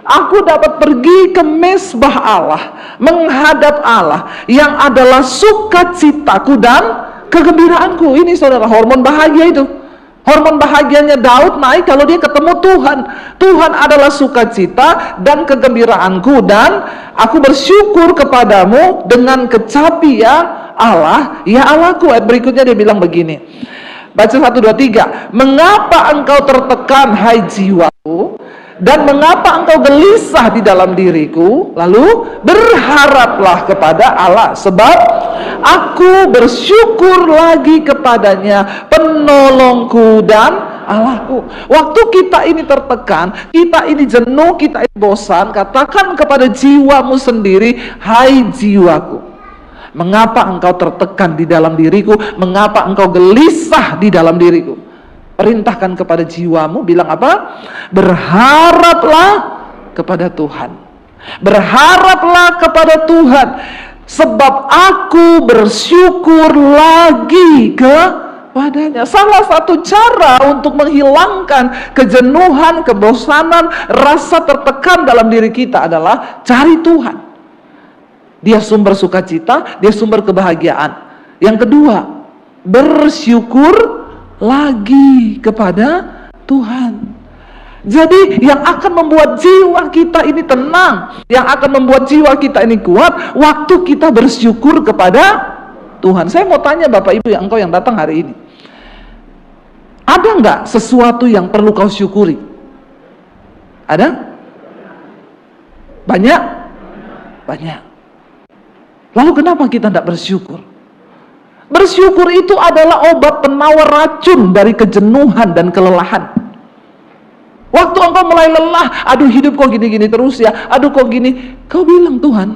aku dapat pergi ke mezbah Allah, menghadap Allah yang adalah sukacitaku dan kegembiraanku. Ini saudara, hormon bahagia itu. Hormon bahagianya Daud naik kalau dia ketemu Tuhan. Tuhan adalah sukacita dan kegembiraanku, dan aku bersyukur kepadamu dengan kecapi ya Allah, ya Allahku. Ayat berikutnya dia bilang begini. Baca 1, 2, 3. Mengapa engkau tertekan hai jiwaku, dan mengapa engkau gelisah di dalam diriku? Lalu berharaplah kepada Allah, sebab aku bersyukur lagi kepadanya, penolongku dan Allahku. Waktu kita ini tertekan, kita ini jenuh, kita ini bosan, katakan kepada jiwamu sendiri, hai jiwaku, mengapa engkau tertekan di dalam diriku? Mengapa engkau gelisah di dalam diriku? Perintahkan kepada jiwamu, bilang apa? Berharaplah kepada Tuhan. Berharaplah kepada Tuhan, sebab aku bersyukur lagi kepadanya. Salah satu cara untuk menghilangkan kejenuhan, kebosanan, rasa tertekan dalam diri kita adalah cari Tuhan. Dia sumber sukacita, dia sumber kebahagiaan. Yang kedua, bersyukur lagi kepada Tuhan. Jadi yang akan membuat jiwa kita ini tenang, yang akan membuat jiwa kita ini kuat, waktu kita bersyukur kepada Tuhan. Saya mau tanya Bapak Ibu yang engkau yang datang hari ini, ada nggak sesuatu yang perlu kau syukuri? Ada? Banyak? Banyak. Lalu kenapa kita tidak bersyukur? Bersyukur itu adalah obat penawar racun dari kejenuhan dan kelelahan. Waktu engkau mulai lelah, aduh hidup kok gini-gini terus ya, aduh kok gini, kau bilang, Tuhan,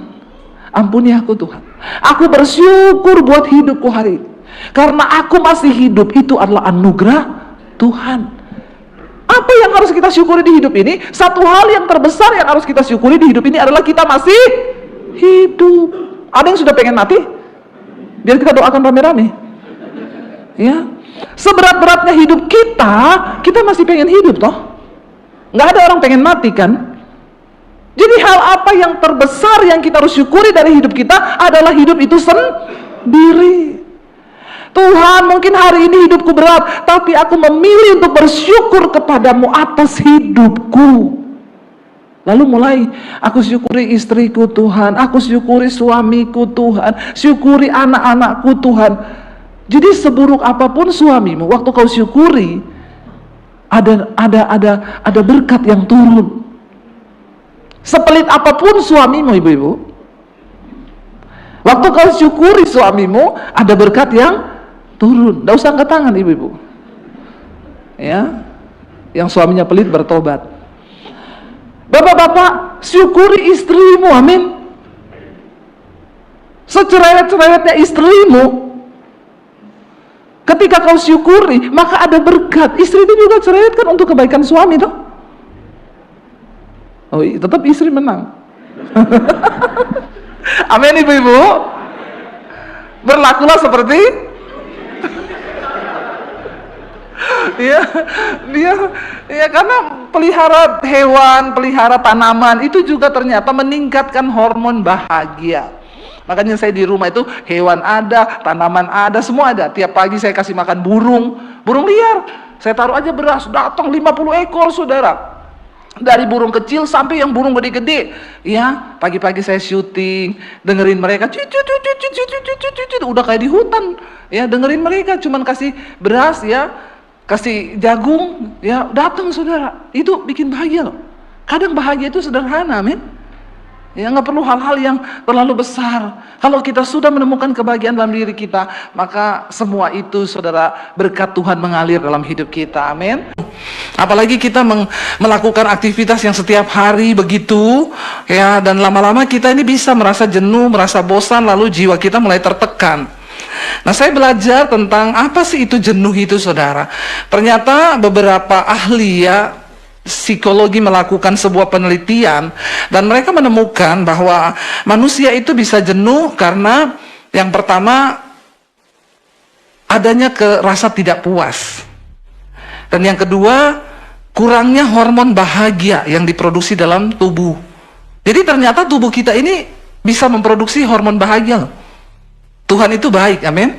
ampuni aku Tuhan. Aku bersyukur buat hidupku hari ini. Karena aku masih hidup, itu adalah anugerah Tuhan. Apa yang harus kita syukuri di hidup ini? Satu hal yang terbesar yang harus kita syukuri di hidup ini adalah kita masih hidup. Ada yang sudah pengen mati? Biar kita doakan rame-rame. Ya, seberat-beratnya hidup kita, kita masih pengen hidup toh. Nggak ada orang pengen mati kan? Jadi hal apa yang terbesar yang kita harus syukuri dari hidup kita adalah hidup itu sendiri. Tuhan, mungkin hari ini hidupku berat, tapi aku memilih untuk bersyukur kepadamu atas hidupku. Lalu mulai, aku syukuri istriku Tuhan, aku syukuri suamiku Tuhan, syukuri anak-anakku Tuhan. Jadi seburuk apapun suamimu, waktu kau syukuri, ada berkat yang turun. Sepelit apapun suamimu, ibu-ibu, waktu kau syukuri suamimu, ada berkat yang turun. Nggak usah angkat tangan, ibu-ibu. Ya, yang suaminya pelit bertobat. Bapak-bapak, syukuri istrimu, amin. Secerewet-cerewetnya istrimu, ketika kau syukuri, maka ada berkat. Istri itu juga cerewet kan untuk kebaikan suami, toh? Oh, tetap istri menang. Amin, ibu-ibu. Berlakulah seperti ya karena pelihara hewan, pelihara tanaman itu juga ternyata meningkatkan hormon bahagia. Makanya saya di rumah itu hewan ada, tanaman ada, semua ada. Tiap pagi saya kasih makan burung liar. Saya taruh aja beras, datang 50 ekor, saudara. Dari burung kecil sampai yang burung gede-gede. Ya, pagi-pagi saya syuting, dengerin mereka, udah kayak di hutan. Ya, dengerin mereka, cuman kasih beras ya, kasih jagung, ya datang saudara. Itu bikin bahagia loh. Kadang bahagia itu sederhana, amin. Ya, nggak perlu hal-hal yang terlalu besar. Kalau kita sudah menemukan kebahagiaan dalam diri kita, maka semua itu saudara, berkat Tuhan mengalir dalam hidup kita, amin. Apalagi kita melakukan aktivitas yang setiap hari begitu, ya, dan lama-lama kita ini bisa merasa jenuh, merasa bosan, lalu jiwa kita mulai tertekan. Nah, saya belajar tentang apa sih itu jenuh itu, saudara. Ternyata beberapa ahli ya psikologi melakukan sebuah penelitian dan mereka menemukan bahwa manusia itu bisa jenuh karena yang pertama adanya rasa tidak puas. Dan yang kedua, kurangnya hormon bahagia yang diproduksi dalam tubuh. Jadi ternyata tubuh kita ini bisa memproduksi hormon bahagia loh. Tuhan itu baik, amin.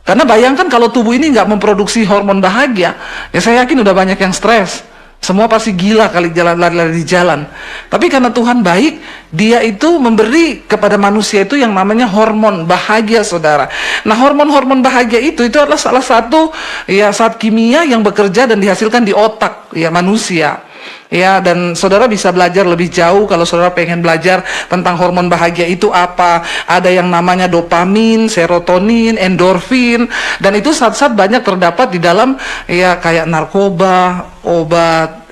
Karena bayangkan kalau tubuh ini nggak memproduksi hormon bahagia, ya saya yakin udah banyak yang stres. Semua pasti gila kali lari-lari di jalan. Tapi karena Tuhan baik, Dia itu memberi kepada manusia itu yang namanya hormon bahagia, saudara. Nah, hormon-hormon bahagia itu adalah salah satu ya zat kimia yang bekerja dan dihasilkan di otak ya manusia. Ya, dan saudara bisa belajar lebih jauh kalau saudara pengen belajar tentang hormon bahagia itu apa. Ada yang namanya dopamin, serotonin, endorfin, dan itu zat-zat banyak terdapat di dalam ya kayak narkoba, obat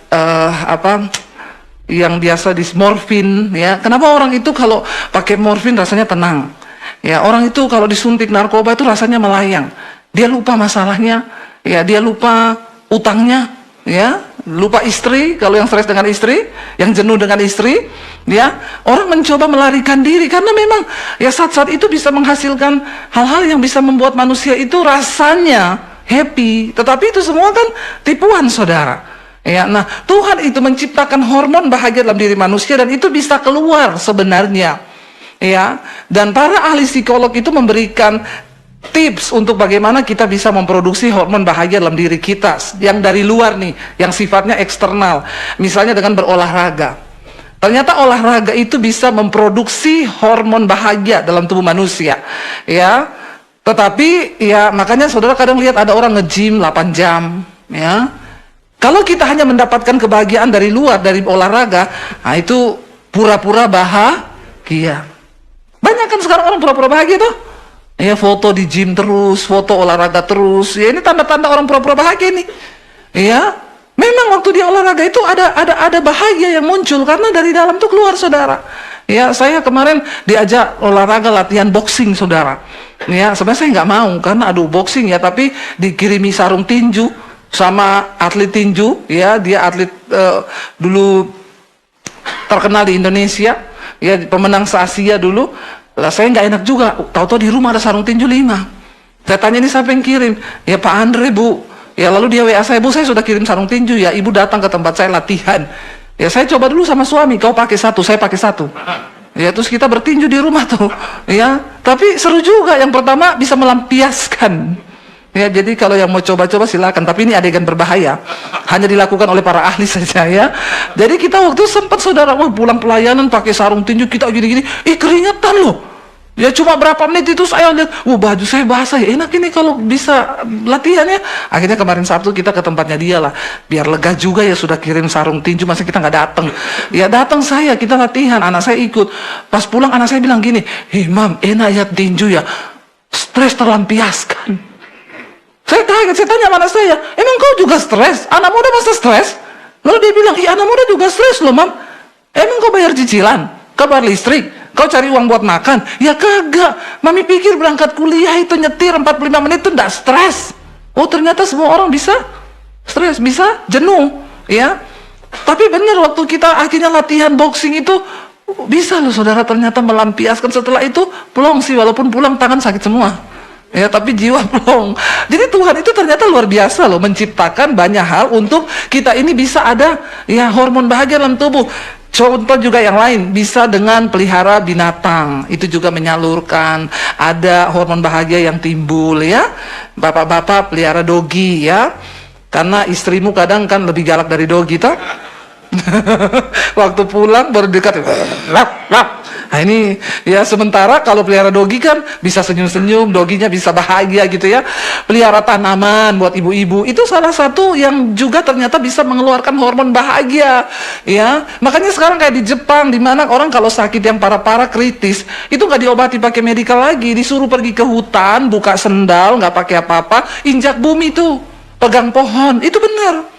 yang biasa di morfin ya. Kenapa orang itu kalau pakai morfin rasanya tenang? Ya, orang itu kalau disuntik narkoba itu rasanya melayang. Dia lupa masalahnya, ya, dia lupa utangnya, ya, lupa istri, kalau yang stres dengan istri, yang jenuh dengan istri, ya, orang mencoba melarikan diri karena memang ya zat-zat itu bisa menghasilkan hal-hal yang bisa membuat manusia itu rasanya happy, tetapi itu semua kan tipuan, saudara. Ya, nah, Tuhan itu menciptakan hormon bahagia dalam diri manusia dan itu bisa keluar sebenarnya. Ya, dan para ahli psikolog itu memberikan tips untuk bagaimana kita bisa memproduksi hormon bahagia dalam diri kita yang dari luar nih, yang sifatnya eksternal. Misalnya dengan berolahraga. Ternyata olahraga itu bisa memproduksi hormon bahagia dalam tubuh manusia. Ya. Tetapi ya makanya saudara kadang lihat ada orang nge-gym 8 jam, ya. Kalau kita hanya mendapatkan kebahagiaan dari luar, dari olahraga, nah itu pura-pura bahagia. Banyak kan sekarang orang pura-pura bahagia tuh. Ya, foto di gym terus, foto olahraga terus. Ya, ini tanda-tanda orang pura-pura bahagia nih. Ya, memang waktu dia olahraga itu ada bahagia yang muncul karena dari dalam tuh keluar, saudara. Ya, saya kemarin diajak olahraga latihan boxing, saudara. Ya, sebenarnya saya nggak mau karena aduh boxing ya, tapi dikirimi sarung tinju sama atlet tinju. Ya, dia atlet dulu terkenal di Indonesia. Ya, pemenang se-Asia dulu. Lah saya nggak enak juga, tahu-tahu di rumah ada sarung tinju 5. Saya tanya, ini siapa yang kirim? Ya Pak Andre, Bu. Ya lalu dia WA saya, Bu, saya sudah kirim sarung tinju ya, Ibu datang ke tempat saya latihan. Ya saya coba dulu sama suami, kau pakai 1, saya pakai 1. Ya terus kita bertinju di rumah tuh. Ya, tapi seru juga. Yang pertama bisa melampiaskan. Ya, jadi kalau yang mau coba-coba silakan, tapi ini adegan berbahaya. Hanya dilakukan oleh para ahli saja ya. Jadi kita waktu sempat saudara, pulang pelayanan pakai sarung tinju, kita gini-gini, keringetan loh. Ya cuma berapa menit itu saya lihat, baju saya basah ya, enak ini kalau bisa latihan ya. Akhirnya kemarin Sabtu kita ke tempatnya dia lah, biar lega juga ya, sudah kirim sarung tinju, masa kita nggak datang. Ya datang saya, kita latihan, anak saya ikut. Pas pulang anak saya bilang gini, Mam, enak ya tinju ya, stres terlampiaskan. Saya kaget, saya tanya anak saya, emang kau juga stres? Anak muda masa stres? Lalu dia bilang, anak muda juga stres loh Mam. Emang kau bayar cicilan? Kau bayar listrik? Kau cari uang buat makan? Ya kagak. Mami pikir berangkat kuliah itu nyetir 45 menit itu enggak stres. Oh ternyata semua orang bisa stres, bisa jenuh. Ya. Tapi benar waktu kita akhirnya latihan boxing itu, bisa loh saudara ternyata melampiaskan. Setelah itu plong sih, walaupun pulang tangan sakit semua. Ya tapi jiwa plong. Jadi Tuhan itu ternyata luar biasa loh, menciptakan banyak hal untuk kita ini bisa ada ya hormon bahagia dalam tubuh. Contoh juga yang lain, bisa dengan pelihara binatang, itu juga menyalurkan, ada hormon bahagia yang timbul ya. Bapak-bapak pelihara dogi ya, karena istrimu kadang kan lebih galak dari dogi toh. Waktu pulang baru dekat, lap. Nah ini ya, sementara kalau pelihara dogi kan bisa senyum-senyum, doginya bisa bahagia gitu ya. Pelihara tanaman buat ibu-ibu, itu salah satu yang juga ternyata bisa mengeluarkan hormon bahagia ya. Makanya sekarang kayak di Jepang, di mana orang kalau sakit yang parah-parah kritis, itu nggak diobati pakai medikal lagi, disuruh pergi ke hutan, buka sendal, nggak pakai apa-apa, injak bumi tuh, pegang pohon, itu benar.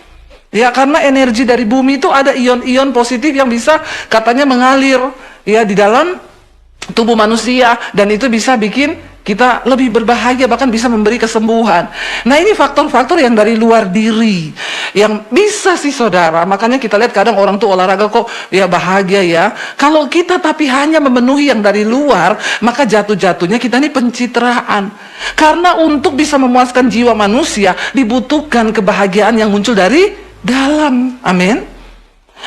Ya karena energi dari bumi itu ada ion-ion positif yang bisa katanya mengalir ya di dalam tubuh manusia, dan itu bisa bikin kita lebih berbahagia, bahkan bisa memberi kesembuhan. Nah ini faktor-faktor yang dari luar diri yang bisa sih saudara. Makanya kita lihat kadang orang tuh olahraga kok ya bahagia ya. Kalau kita tapi hanya memenuhi yang dari luar, maka jatuh-jatuhnya kita ini pencitraan. Karena untuk bisa memuaskan jiwa manusia dibutuhkan kebahagiaan yang muncul dari dalam. Amin.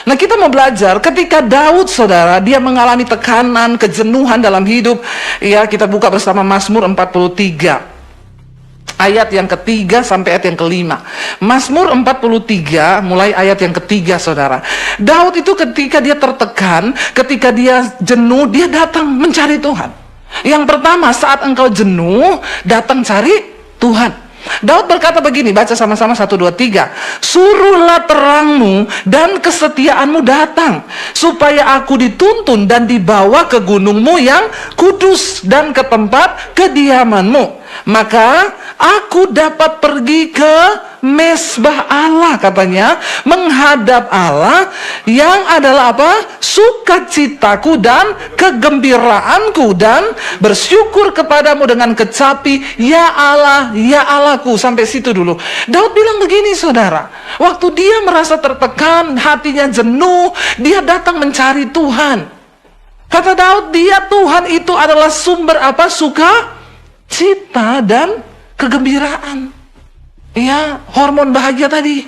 Nah kita mau belajar ketika Daud saudara, dia mengalami tekanan, kejenuhan dalam hidup. Ya kita buka bersama Mazmur 43 ayat yang ketiga sampai ayat yang kelima. Mazmur 43 mulai ayat yang ketiga saudara. Daud itu ketika dia tertekan, ketika dia jenuh, dia datang mencari Tuhan. Yang pertama, saat engkau jenuh, datang cari Tuhan. Daud berkata begini, baca sama-sama 1, 2, 3. Suruhlah terangmu dan kesetiaanmu datang, supaya aku dituntun dan dibawa ke gunungmu yang kudus dan ke tempat kediamanmu. Maka aku dapat pergi ke mesbah Allah, katanya, menghadap Allah yang adalah apa? Sukacitaku dan kegembiraanku, dan bersyukur kepadamu dengan kecapi, ya Allah, ya Allahku. Sampai situ dulu. Daud bilang begini saudara, waktu dia merasa tertekan, hatinya jenuh, dia datang mencari Tuhan. Kata Daud, dia Tuhan itu adalah sumber apa? Sukacita dan kegembiraan. Ya, hormon bahagia tadi.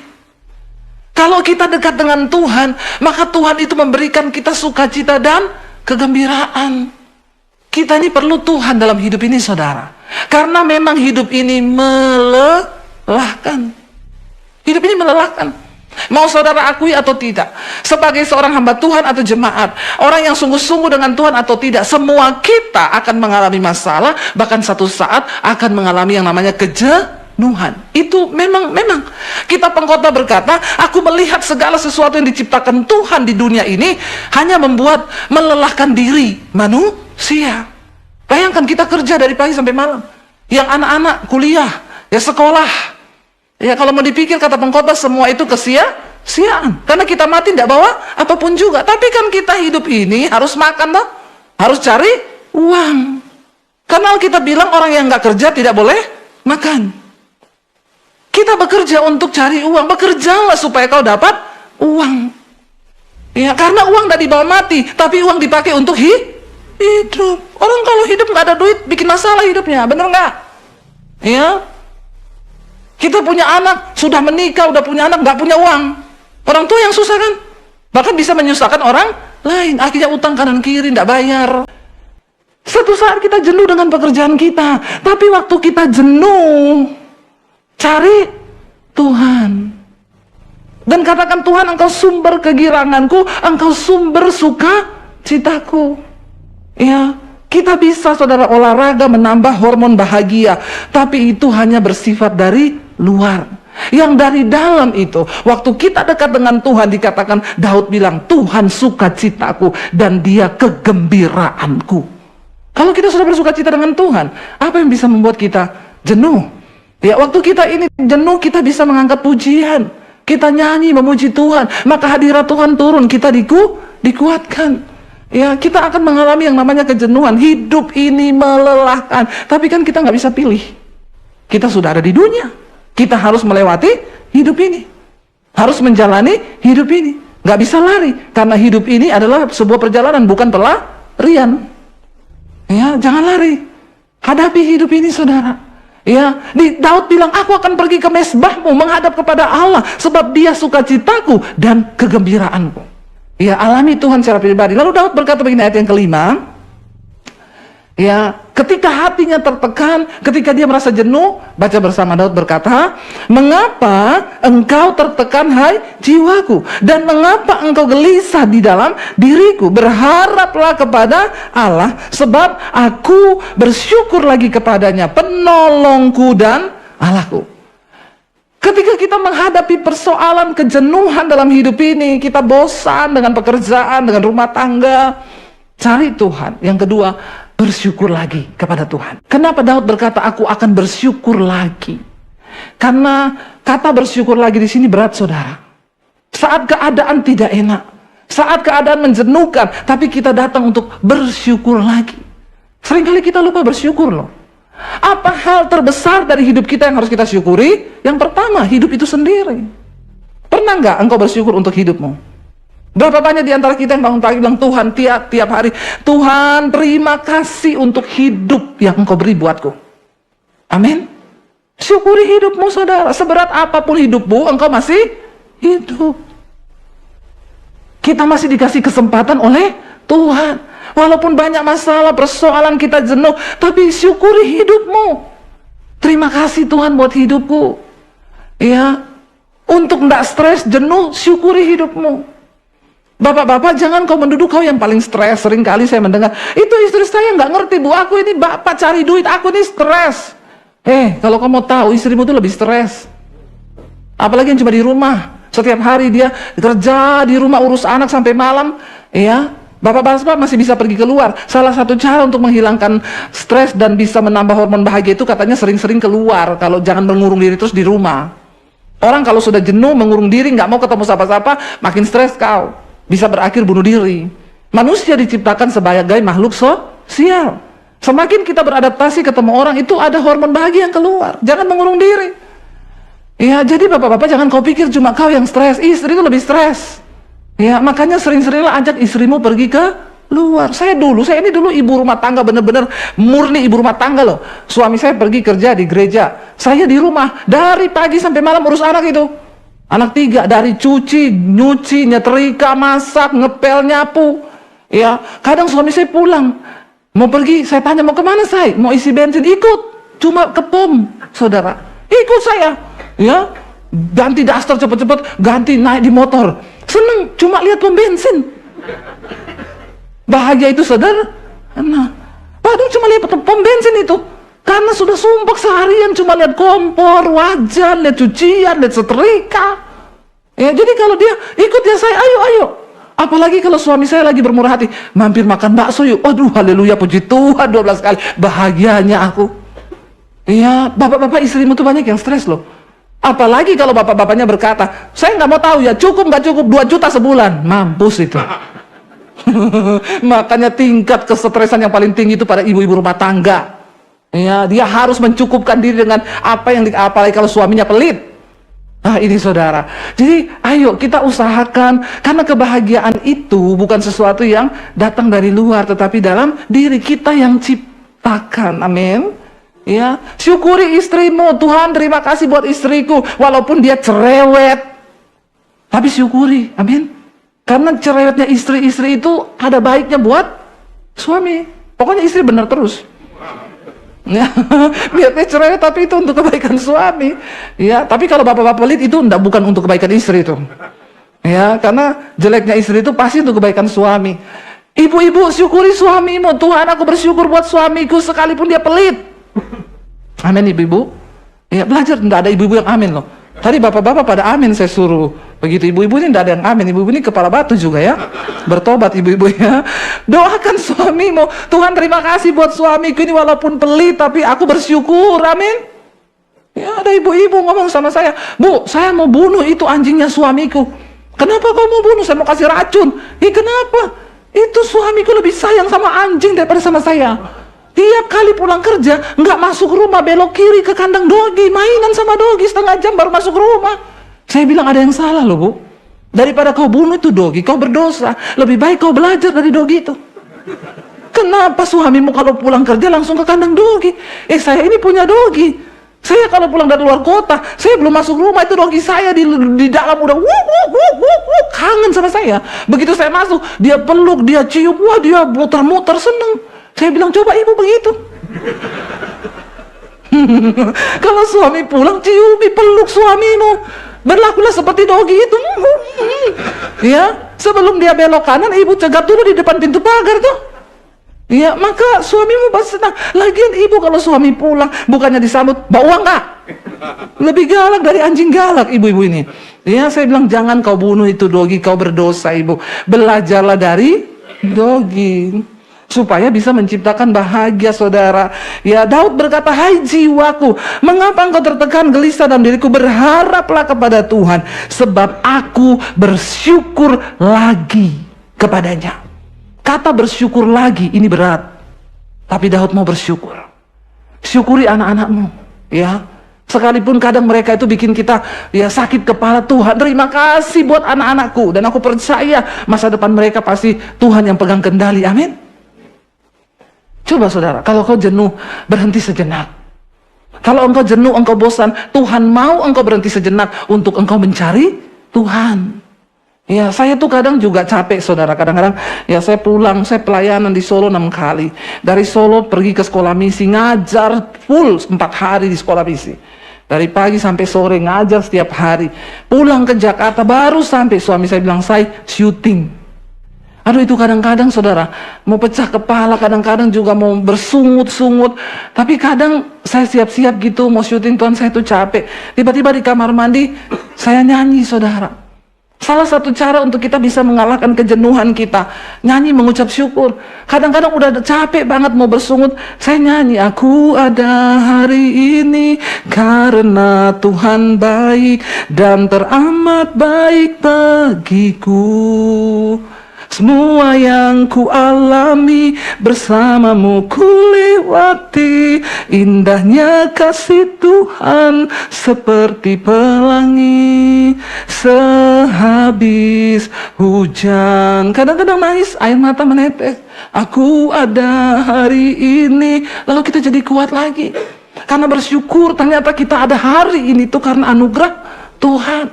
Kalau kita dekat dengan Tuhan, maka Tuhan itu memberikan kita sukacita dan kegembiraan. Kita ini perlu Tuhan dalam hidup ini saudara. Karena memang hidup ini melelahkan. Hidup ini melelahkan. Mau saudara akui atau tidak, sebagai seorang hamba Tuhan atau jemaat, orang yang sungguh-sungguh dengan Tuhan atau tidak, semua kita akan mengalami masalah, bahkan satu saat akan mengalami yang namanya kejenuhan. Itu memang kita pengkhotbah berkata, aku melihat segala sesuatu yang diciptakan Tuhan di dunia ini hanya membuat melelahkan diri manusia. Bayangkan kita kerja dari pagi sampai malam, yang anak-anak kuliah, ya sekolah. Ya kalau mau dipikir kata pengkhotbah semua itu kesia-siaan. Karena kita mati tidak bawa apapun juga. Tapi kan kita hidup ini harus makan toh, harus cari uang. Karena kita bilang orang yang nggak kerja tidak boleh makan. Kita bekerja untuk cari uang. Bekerjalah supaya kau dapat uang. Ya karena uang tidak dibawa mati, tapi uang dipakai untuk hidup. hidup. Orang kalau hidup nggak ada duit, bikin masalah hidupnya, bener nggak? Ya, kita punya anak, sudah menikah, udah punya anak, nggak punya uang. Orang tua yang susah kan? Bahkan bisa menyusahkan orang lain. Akhirnya utang kanan kiri, nggak bayar. Satu saat kita jenuh dengan pekerjaan kita. Tapi waktu kita jenuh, cari Tuhan. Dan katakan, Tuhan, Engkau sumber kegiranganku, Engkau sumber sukacitaku. Ya, kita bisa, saudara, olahraga menambah hormon bahagia. Tapi itu hanya bersifat dari luar. Yang dari dalam itu, waktu kita dekat dengan Tuhan, dikatakan Daud bilang, Tuhan sukacitaku dan Dia kegembiraanku. Kalau kita sudah bersukacita dengan Tuhan, apa yang bisa membuat kita jenuh? Ya, waktu kita ini jenuh, kita bisa mengangkat pujian, kita nyanyi memuji Tuhan, maka hadirat Tuhan turun, kita dikuatkan. Ya, kita akan mengalami yang namanya kejenuhan. Hidup ini melelahkan, tapi kan kita nggak bisa pilih. Kita sudah ada di dunia, kita harus melewati hidup ini, harus menjalani hidup ini, nggak bisa lari, karena hidup ini adalah sebuah perjalanan, bukan pelarian. Ya, jangan lari, hadapi hidup ini, saudara. Ya, Daud bilang, aku akan pergi ke mezbahmu, menghadap kepada Allah, sebab Dia sukacitaku dan kegembiraanku. Ya, alami Tuhan secara pribadi. Lalu Daud berkata begini, ayat yang kelima. Ya, ketika hatinya tertekan, ketika dia merasa jenuh, baca bersama, Daud berkata, mengapa engkau tertekan, hai jiwaku? Dan mengapa engkau gelisah di dalam diriku? Berharaplah kepada Allah, sebab aku bersyukur lagi kepadanya, penolongku dan Allahku. Ketika kita menghadapi persoalan kejenuhan dalam hidup ini, kita bosan dengan pekerjaan, dengan rumah tangga, cari Tuhan. Yang kedua, bersyukur lagi kepada Tuhan. Kenapa Daud berkata, aku akan bersyukur lagi? Karena kata bersyukur lagi di sini berat, saudara. Saat keadaan tidak enak, saat keadaan menjenuhkan, tapi kita datang untuk bersyukur lagi. Seringkali kita lupa bersyukur loh. Apa hal terbesar dari hidup kita yang harus kita syukuri? Yang pertama, hidup itu sendiri. Pernah nggak engkau bersyukur untuk hidupmu? Berapa banyak di antara kita yang bangun pagi bilang, Tuhan, tiap hari, Tuhan, terima kasih untuk hidup yang Engkau beri buatku. Amin. Syukuri hidupmu, saudara. Seberat apapun hidupmu, engkau masih hidup. Kita masih dikasih kesempatan oleh Tuhan. Walaupun banyak masalah, persoalan, kita jenuh, tapi syukuri hidupmu. Terima kasih Tuhan buat hidupku. Ya, untuk tidak stres, jenuh, syukuri hidupmu. Bapak-bapak, jangan kau menduduh kau yang paling stres. Seringkali saya mendengar, itu istri saya nggak ngerti, Bu, aku ini bapak cari duit, aku ini stres. Kalau kamu mau tahu, istrimu itu lebih stres. Apalagi yang cuma di rumah. Setiap hari dia kerja di rumah, urus anak sampai malam. Ya, bapak-bapak masih bisa pergi keluar. Salah satu cara untuk menghilangkan stres dan bisa menambah hormon bahagia itu katanya sering-sering keluar. Kalau jangan mengurung diri terus di rumah. Orang kalau sudah jenuh, mengurung diri, nggak mau ketemu siapa-siapa, makin stres kau. Bisa berakhir bunuh diri. Manusia diciptakan sebagai makhluk sosial. Semakin kita beradaptasi ketemu orang, itu ada hormon bahagia yang keluar. Jangan mengurung diri. Ya, jadi bapak-bapak jangan kau pikir cuma kau yang stres. Istri itu lebih stres. Ya, makanya sering-seringlah ajak istrimu pergi ke luar. Saya ini dulu ibu rumah tangga, bener-bener murni ibu rumah tangga loh. Suami saya pergi kerja di gereja, saya di rumah dari pagi sampai malam urus anak itu. Anak 3, dari cuci, nyuci, nyetrika, masak, ngepel, nyapu. Ya, kadang suami saya pulang, mau pergi, saya tanya mau kemana saya? Mau isi bensin, ikut. Cuma ke pom, saudara. Ikut saya. Ya, ganti daster cepet-cepet, ganti naik di motor. Seneng, cuma lihat pom bensin. Bahagia itu, saudara. Nah, padahal cuma lihat pom bensin itu. Karena sudah sumpah seharian cuma lihat kompor, wajan, lihat cucian, lihat setrika. Ya, jadi kalau dia ikut ya saya, ayo. Apalagi kalau suami saya lagi bermurah hati, mampir makan bakso yuk. Aduh, haleluya, puji Tuhan 12 kali. Bahagianya aku. Ya, bapak-bapak istrimu tuh banyak yang stres loh. Apalagi kalau bapak-bapaknya berkata, saya nggak mau tahu ya, cukup nggak cukup 2 juta sebulan. Mampus itu. Makanya tingkat kesetresan yang paling tinggi itu pada ibu-ibu rumah tangga. Ya, dia harus mencukupkan diri dengan apa yang apalagi kalau suaminya pelit. Nah ini saudara, jadi ayo kita usahakan, karena kebahagiaan itu bukan sesuatu yang datang dari luar, tetapi dalam diri kita yang ciptakan. Amin. Ya, syukuri istrimu. Tuhan, terima kasih buat istriku, walaupun dia cerewet, tapi syukuri. Amin. Karena cerewetnya istri-istri itu ada baiknya buat suami. Pokoknya istri benar terus. Ya, biarnya cerewet tapi itu untuk kebaikan suami. Ya, tapi kalau bapak-bapak pelit itu bukan untuk kebaikan istri itu. Ya, karena jeleknya istri itu pasti untuk kebaikan suami. Ibu-ibu, syukuri suamimu. Tuhan, aku bersyukur buat suamiku sekalipun dia pelit. Amin ibu-ibu. Ya, belajar, tidak ada ibu-ibu yang amin loh. Tadi bapak-bapak pada amin saya suruh. Begitu ibu-ibu ini tidak ada yang amin. Ibu-ibu ini kepala batu juga ya. Bertobat ibu-ibu ya. Doakan suamimu. Tuhan, terima kasih buat suamiku ini walaupun pelit tapi aku bersyukur. Amin. Ya, ada ibu-ibu ngomong sama saya, Bu, saya mau bunuh itu anjingnya suamiku. Kenapa kau mau bunuh? Saya mau kasih racun. Kenapa? Itu suamiku lebih sayang sama anjing daripada sama saya. Tiap kali pulang kerja, nggak masuk rumah, belok kiri ke kandang dogi, mainan sama dogi setengah jam baru masuk rumah. Saya bilang ada yang salah loh Bu. Daripada kau bunuh itu dogi, kau berdosa. Lebih baik kau belajar dari dogi itu. Kenapa suamimu kalau pulang kerja langsung ke kandang dogi? Saya ini punya dogi. Saya kalau pulang dari luar kota, saya belum masuk rumah itu dogi saya di dalam udah kangen sama saya. Begitu saya masuk, dia peluk, dia cium, wah dia muter-muter seneng. Saya bilang, coba ibu begitu. Kalau suami pulang, ciumi, peluk suamimu. Berlakulah seperti dogi itu. Ya, sebelum dia belok kanan, ibu cegat dulu di depan pintu pagar tuh. Ya, maka suamimu pasti senang. Lagian ibu kalau suami pulang, bukannya disambut, bawa uang nggak? Lebih galak dari anjing galak ibu-ibu ini. Ya, saya bilang, jangan kau bunuh itu dogi, kau berdosa ibu. Belajarlah dari dogi. Supaya bisa menciptakan bahagia saudara. Ya, Daud berkata, hai jiwaku, mengapa engkau tertekan gelisah dalam diriku? Berharaplah kepada Tuhan, sebab aku bersyukur lagi kepadanya. Kata bersyukur lagi ini berat, tapi Daud mau bersyukur. Syukuri anak-anakmu, ya. Sekalipun kadang mereka itu bikin kita ya sakit kepala, Tuhan terima kasih buat anak-anakku, dan aku percaya masa depan mereka pasti Tuhan yang pegang kendali. Amin. Coba saudara, kalau kau jenuh, berhenti sejenak. Kalau engkau jenuh, engkau bosan, Tuhan mau engkau berhenti sejenak untuk engkau mencari Tuhan. Ya, saya tuh kadang juga capek saudara. Kadang-kadang ya saya pulang, saya pelayanan di Solo 6 kali. Dari Solo pergi ke sekolah misi, ngajar full 4 hari di sekolah misi. Dari pagi sampai sore ngajar setiap hari. Pulang ke Jakarta baru sampai suami saya bilang, saya syuting. Aduh itu kadang-kadang saudara, mau pecah kepala, kadang-kadang juga mau bersungut-sungut. Tapi kadang saya siap-siap gitu, mau syuting, Tuhan saya tuh capek. Tiba-tiba di kamar mandi, saya nyanyi saudara. Salah satu cara untuk kita bisa mengalahkan kejenuhan kita, nyanyi mengucap syukur. Kadang-kadang udah capek banget mau bersungut, saya nyanyi, aku ada hari ini karena Tuhan baik dan teramat baik bagiku. Semua yang ku alami bersamamu ku lewati, indahnya kasih Tuhan seperti pelangi sehabis hujan. Kadang-kadang nangis, air mata menetes. Aku ada hari ini. Lalu kita jadi kuat lagi. Karena bersyukur ternyata kita ada hari ini tuh karena anugerah Tuhan.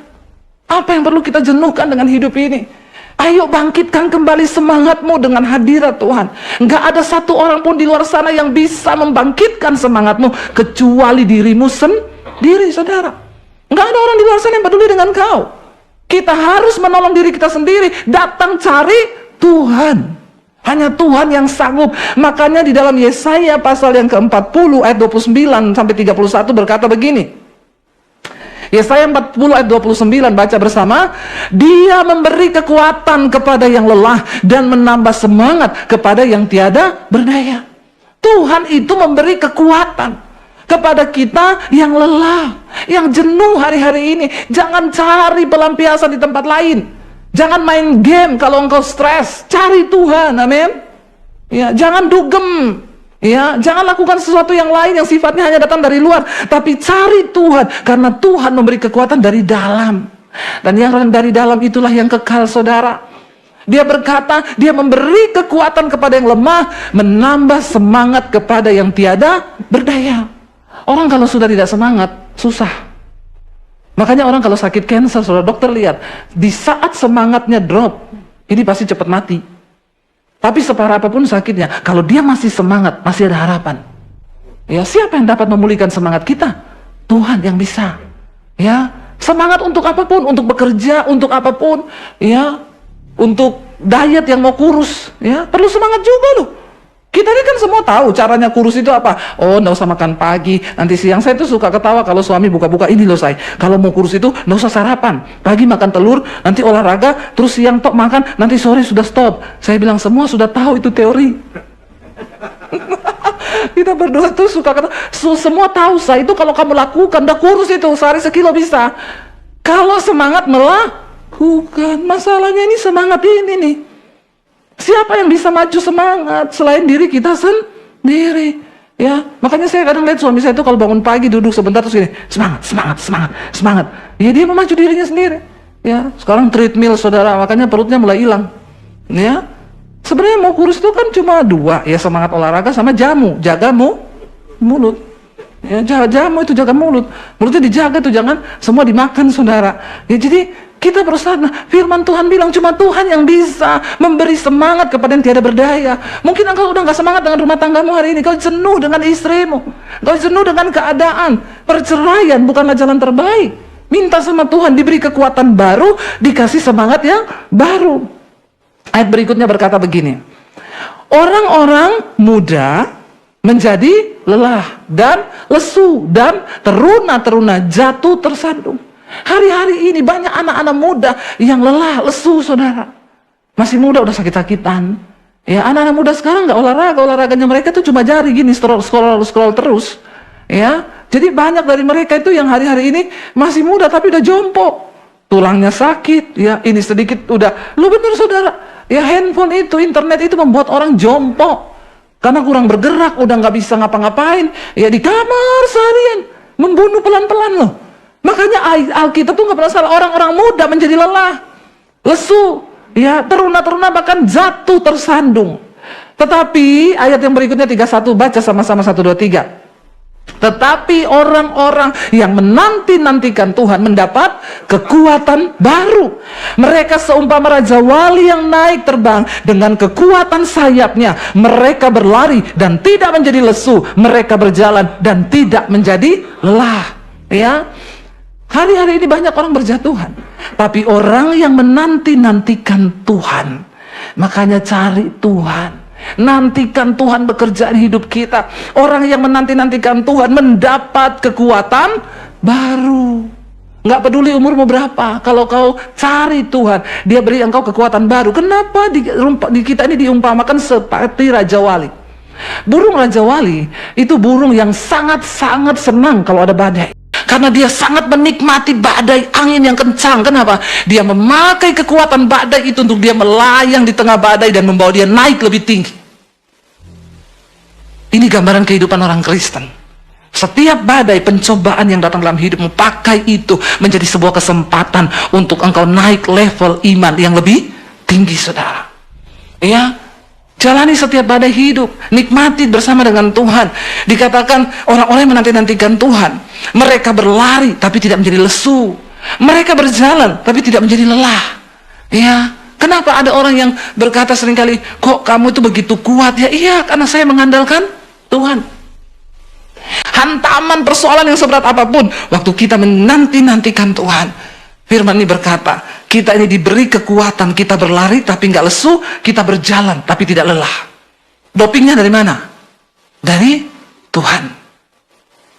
Apa yang perlu kita jenuhkan dengan hidup ini? Ayo bangkitkan kembali semangatmu dengan hadirat Tuhan. Nggak ada satu orang pun di luar sana yang bisa membangkitkan semangatmu kecuali dirimu sendiri, saudara. Nggak ada orang di luar sana yang peduli dengan kau. Kita harus menolong diri kita sendiri. Datang cari Tuhan. Hanya Tuhan yang sanggup. Makanya di dalam Yesaya pasal yang ke-40 ayat 29 sampai 31 berkata begini. Yesaya 40 ayat 29 baca bersama. Dia memberi kekuatan kepada yang lelah dan menambah semangat kepada yang tiada berdaya. Tuhan itu memberi kekuatan kepada kita yang lelah, yang jenuh hari-hari ini. Jangan cari pelampiasan di tempat lain. Jangan main game kalau engkau stres. Cari Tuhan, amin. Ya, jangan dugem. Ya, jangan lakukan sesuatu yang lain yang sifatnya hanya datang dari luar, tapi cari Tuhan, karena Tuhan memberi kekuatan dari dalam. Dan yang dari dalam itulah yang kekal, saudara. Dia berkata, dia memberi kekuatan kepada yang lemah, menambah semangat kepada yang tiada berdaya. Orang kalau sudah tidak semangat, susah. Makanya orang kalau sakit kanker, saudara, dokter lihat, di saat semangatnya drop, ini pasti cepat mati. Tapi separah apapun sakitnya, kalau dia masih semangat, masih ada harapan. Ya, siapa yang dapat memulihkan semangat kita? Tuhan yang bisa. Ya, semangat untuk apapun, untuk bekerja, untuk apapun, ya, untuk diet yang mau kurus, ya, perlu semangat juga loh. Kita ini kan semua tahu caranya kurus itu apa. Oh, nggak usah makan pagi, nanti siang. Saya tuh suka ketawa kalau suami buka-buka, ini loh saya, kalau mau kurus itu nggak usah sarapan, pagi makan telur, nanti olahraga, terus siang tok makan, nanti sore sudah stop. Saya bilang semua sudah tahu itu teori. Kita berdua tuh suka kata, semua tahu saya itu kalau kamu lakukan, udah kurus itu, sehari sekilo bisa. Kalau semangat melakukan, masalahnya ini semangat ini nih. Siapa yang bisa maju semangat selain diri kita sendiri? Ya, makanya saya kadang lihat suami saya itu kalau bangun pagi duduk sebentar terus gini, semangat. Ya, dia memacu dirinya sendiri. Ya, sekarang treadmill, saudara, makanya perutnya mulai hilang. Ya, sebenarnya mau kurus itu kan cuma dua, ya, semangat olahraga sama jamu, jaga mulut. Ya, jamu itu jaga mulut. Mulutnya dijaga tuh, jangan semua dimakan, saudara. Ya, jadi kita berusaha. Nah, firman Tuhan bilang cuma Tuhan yang bisa memberi semangat kepada yang tiada berdaya. Mungkin engkau udah gak semangat dengan rumah tanggamu hari ini. Kau jenuh dengan istrimu. Kau jenuh dengan keadaan. Perceraian bukanlah jalan terbaik. Minta sama Tuhan diberi kekuatan baru, dikasih semangat yang baru. Ayat berikutnya berkata begini. Orang-orang muda menjadi lelah dan lesu dan teruna-teruna jatuh tersandung. Hari-hari ini banyak anak-anak muda yang lelah, lesu, saudara. Masih muda udah sakit-sakitan. Ya, anak-anak muda sekarang nggak olahraganya mereka tuh cuma jari gini, scroll terus. Ya, jadi banyak dari mereka itu yang hari-hari ini masih muda tapi udah jompo, tulangnya sakit. Ya, ini sedikit udah. Lu bener, saudara. Ya, handphone itu, internet itu membuat orang jompo karena kurang bergerak, udah nggak bisa ngapa-ngapain. Ya, di kamar seharian, membunuh pelan-pelan loh. Makanya Alkitab tuh nggak pernah salah, orang-orang muda menjadi lelah, lesu, ya, teruna-teruna bahkan jatuh tersandung. Tetapi ayat yang berikutnya 31, baca sama-sama 1, 2, 3. Tetapi orang-orang yang menanti-nantikan Tuhan mendapat kekuatan baru. Mereka seumpama Raja Wali yang naik terbang dengan kekuatan sayapnya. Mereka berlari dan tidak menjadi lesu. Mereka berjalan dan tidak menjadi lelah. Ya. Hari-hari ini banyak orang berjatuhan, tapi orang yang menanti-nantikan Tuhan, makanya cari Tuhan, nantikan Tuhan bekerja di hidup kita. Orang yang menanti-nantikan Tuhan mendapat kekuatan baru. Nggak peduli umurmu berapa, kalau kau cari Tuhan, Dia beri engkau kekuatan baru. Kenapa di kita ini diumpamakan seperti Raja Wali? Burung Raja Wali itu burung yang sangat-sangat senang kalau ada badai. Karena dia sangat menikmati badai, angin yang kencang. Kenapa? Dia memakai kekuatan badai itu untuk dia melayang di tengah badai dan membawa dia naik lebih tinggi. Ini gambaran kehidupan orang Kristen. Setiap badai, pencobaan yang datang dalam hidupmu, pakai itu menjadi sebuah kesempatan untuk engkau naik level iman yang lebih tinggi, saudara. Ya, jalani setiap badai hidup, nikmati bersama dengan Tuhan. Dikatakan orang-orang yang menanti-nantikan Tuhan, mereka berlari tapi tidak menjadi lesu. Mereka berjalan tapi tidak menjadi lelah. Ya, kenapa ada orang yang berkata seringkali, kok kamu itu begitu kuat? Ya, iya, karena saya mengandalkan Tuhan. Hantaman persoalan yang seberat apapun, waktu kita menanti-nantikan Tuhan, firman ini berkata, kita ini diberi kekuatan, kita berlari tapi nggak lesu, kita berjalan tapi tidak lelah. Dopingnya dari mana? Dari Tuhan.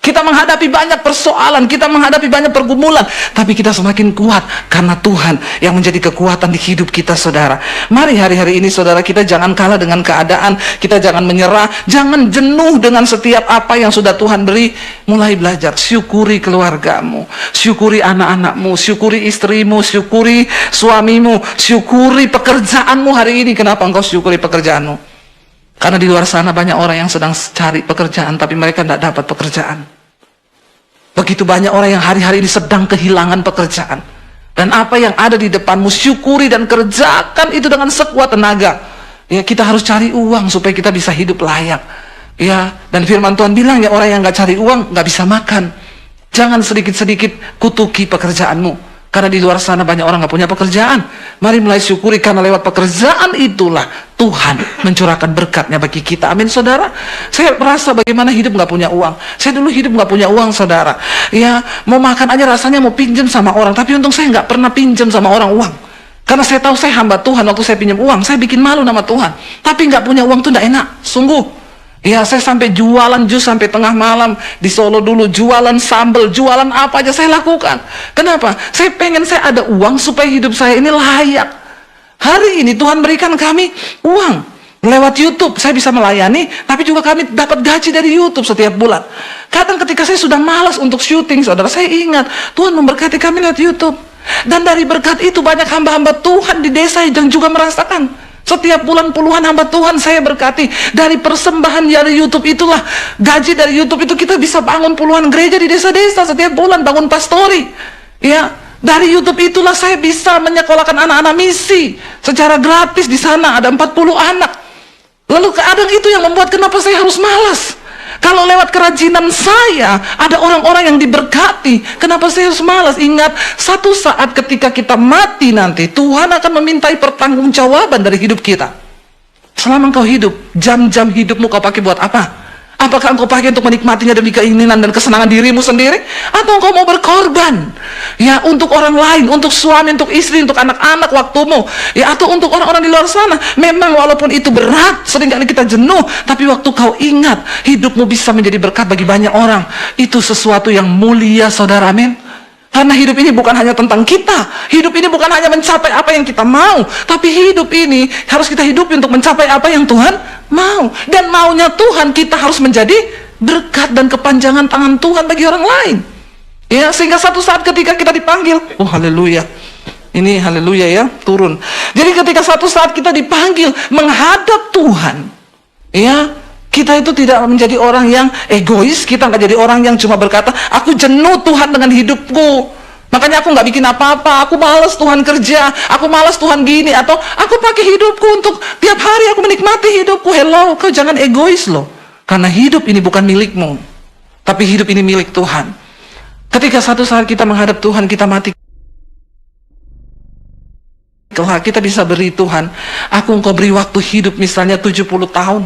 Kita menghadapi banyak persoalan, kita menghadapi banyak pergumulan, tapi kita semakin kuat karena Tuhan yang menjadi kekuatan di hidup kita, saudara. Mari hari-hari ini, saudara, kita jangan kalah dengan keadaan, kita jangan menyerah, jangan jenuh dengan setiap apa yang sudah Tuhan beri. Mulai belajar, syukuri keluargamu, syukuri anak-anakmu, syukuri istrimu, syukuri suamimu, syukuri pekerjaanmu hari ini. Kenapa engkau syukuri pekerjaanmu? Karena di luar sana banyak orang yang sedang cari pekerjaan, tapi mereka tidak dapat pekerjaan. Begitu banyak orang yang hari-hari ini sedang kehilangan pekerjaan. Dan apa yang ada di depanmu, syukuri dan kerjakan itu dengan sekuat tenaga. Ya, kita harus cari uang supaya kita bisa hidup layak. Ya, dan firman Tuhan bilang ya, orang yang nggak cari uang nggak bisa makan. Jangan sedikit-sedikit kutuki pekerjaanmu. Karena di luar sana banyak orang nggak punya pekerjaan. Mari mulai syukuri, karena lewat pekerjaan itulah Tuhan mencurahkan berkatnya bagi kita. Amin, saudara. Saya merasa bagaimana hidup nggak punya uang. Saya dulu hidup nggak punya uang, saudara. Ya, mau makan aja rasanya mau pinjam sama orang. Tapi untung saya nggak pernah pinjam sama orang uang. Karena saya tahu saya hamba Tuhan. Waktu saya pinjam uang, saya bikin malu nama Tuhan. Tapi nggak punya uang tuh nggak enak, sungguh. Ya, saya sampai jualan jus sampai tengah malam di Solo dulu, jualan sambal, jualan apa aja saya lakukan. Kenapa? Saya pengen saya ada uang supaya hidup saya ini layak. Hari ini Tuhan berikan kami uang lewat YouTube. Saya bisa melayani, tapi juga kami dapat gaji dari YouTube setiap bulan. Kadang ketika saya sudah malas untuk syuting, saudara, saya ingat Tuhan memberkati kami lewat YouTube. Dan dari berkat itu banyak hamba-hamba Tuhan di desa yang juga merasakan. Setiap bulan puluhan hamba Tuhan saya berkati. Dari persembahan dari YouTube itulah, gaji dari YouTube itu kita bisa bangun puluhan gereja di desa-desa setiap bulan, bangun pastori. Ya, dari YouTube itulah saya bisa menyekolahkan anak-anak misi secara gratis di sana, ada 40 anak. Lalu kadang itu yang membuat kenapa saya harus malas. Kalau lewat kerajinan saya ada orang-orang yang diberkati, kenapa saya harus malas? Ingat, satu saat ketika kita mati nanti, Tuhan akan memintai pertanggungjawaban dari hidup kita. Selama engkau hidup, jam-jam hidupmu kau pakai buat apa? Apakah engkau pakai untuk menikmatinya demi keinginan dan kesenangan dirimu sendiri? Atau engkau mau berkorban? Ya, untuk orang lain, untuk suami, untuk istri, untuk anak-anak waktumu. Ya, atau untuk orang-orang di luar sana. Memang walaupun itu berat, seringkali kita jenuh. Tapi waktu kau ingat, hidupmu bisa menjadi berkat bagi banyak orang. Itu sesuatu yang mulia, saudara, amin. Karena hidup ini bukan hanya tentang kita. Hidup ini bukan hanya mencapai apa yang kita mau. Tapi hidup ini harus kita hidupi untuk mencapai apa yang Tuhan mau. Dan maunya Tuhan kita harus menjadi berkat dan kepanjangan tangan Tuhan bagi orang lain. Ya, sehingga satu saat ketika kita dipanggil, oh haleluya. Ini haleluya ya, turun. Jadi ketika satu saat kita dipanggil menghadap Tuhan, ya, kita itu tidak menjadi orang yang egois. Kita nggak jadi orang yang cuma berkata, aku jenuh Tuhan dengan hidupku, makanya aku nggak bikin apa-apa, aku malas Tuhan kerja, aku malas Tuhan gini, atau aku pakai hidupku untuk tiap hari aku menikmati hidupku. Hello, kau jangan egois loh. Karena hidup ini bukan milikmu, tapi hidup ini milik Tuhan. Ketika satu saat kita menghadap Tuhan, kita mati kelak, kita bisa beri Tuhan, aku engkau beri waktu hidup misalnya 70 tahun.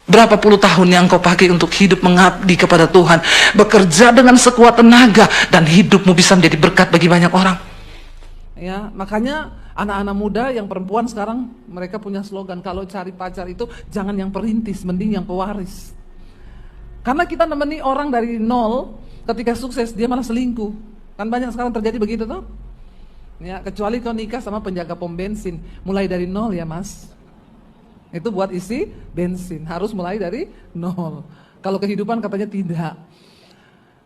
Berapa puluh tahun yang kau pakai untuk hidup mengabdi kepada Tuhan, bekerja dengan sekuat tenaga, dan hidupmu bisa menjadi berkat bagi banyak orang. Ya, makanya anak-anak muda yang perempuan sekarang mereka punya slogan, kalau cari pacar itu jangan yang perintis, mending yang pewaris. Karena kita nemeni orang dari nol, ketika sukses dia malah selingkuh. Kan banyak sekarang terjadi begitu tuh. Ya, kecuali kau nikah sama penjaga pom bensin, mulai dari nol ya mas. Itu buat isi bensin, harus mulai dari nol. Kalau kehidupan katanya tidak.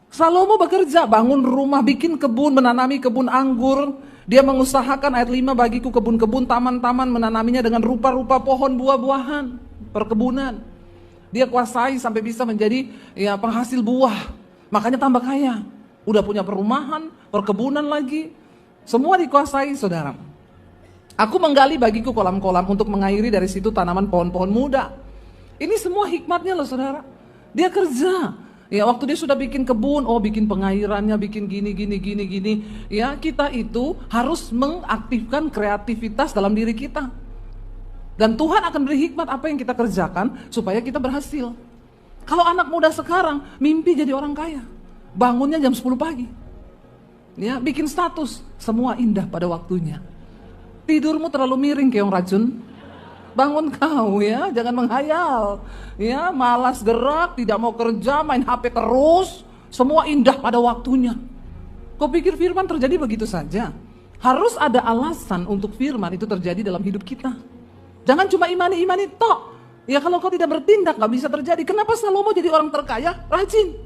Salomo bekerja, bangun rumah, bikin kebun, menanami kebun anggur. Dia mengusahakan ayat 5, bagiku kebun-kebun, taman-taman, menanaminya dengan rupa-rupa pohon buah-buahan, perkebunan. Dia kuasai sampai bisa menjadi ya penghasil buah. Makanya tambah kaya. Udah punya perumahan, perkebunan lagi. Semua dikuasai, saudara. Aku menggali bagiku kolam-kolam untuk mengairi dari situ tanaman pohon-pohon muda. Ini semua hikmatnya loh saudara. Dia kerja. Ya waktu dia sudah bikin kebun, oh bikin pengairannya, bikin gini. Ya kita itu harus mengaktifkan kreativitas dalam diri kita. Dan Tuhan akan beri hikmat apa yang kita kerjakan supaya kita berhasil. Kalau anak muda sekarang mimpi jadi orang kaya, bangunnya jam 10 pagi. Ya bikin status, semua indah pada waktunya. Tidurmu terlalu miring kayak orang racun. Bangun kau ya, jangan menghayal. Ya, malas gerak, tidak mau kerja, main HP terus. Semua indah pada waktunya. Kau pikir firman terjadi begitu saja? Harus ada alasan untuk firman itu terjadi dalam hidup kita. Jangan cuma imani tok. Ya kalau kau tidak bertindak gak bisa terjadi. Kenapa Salomo jadi orang terkaya? Rajin.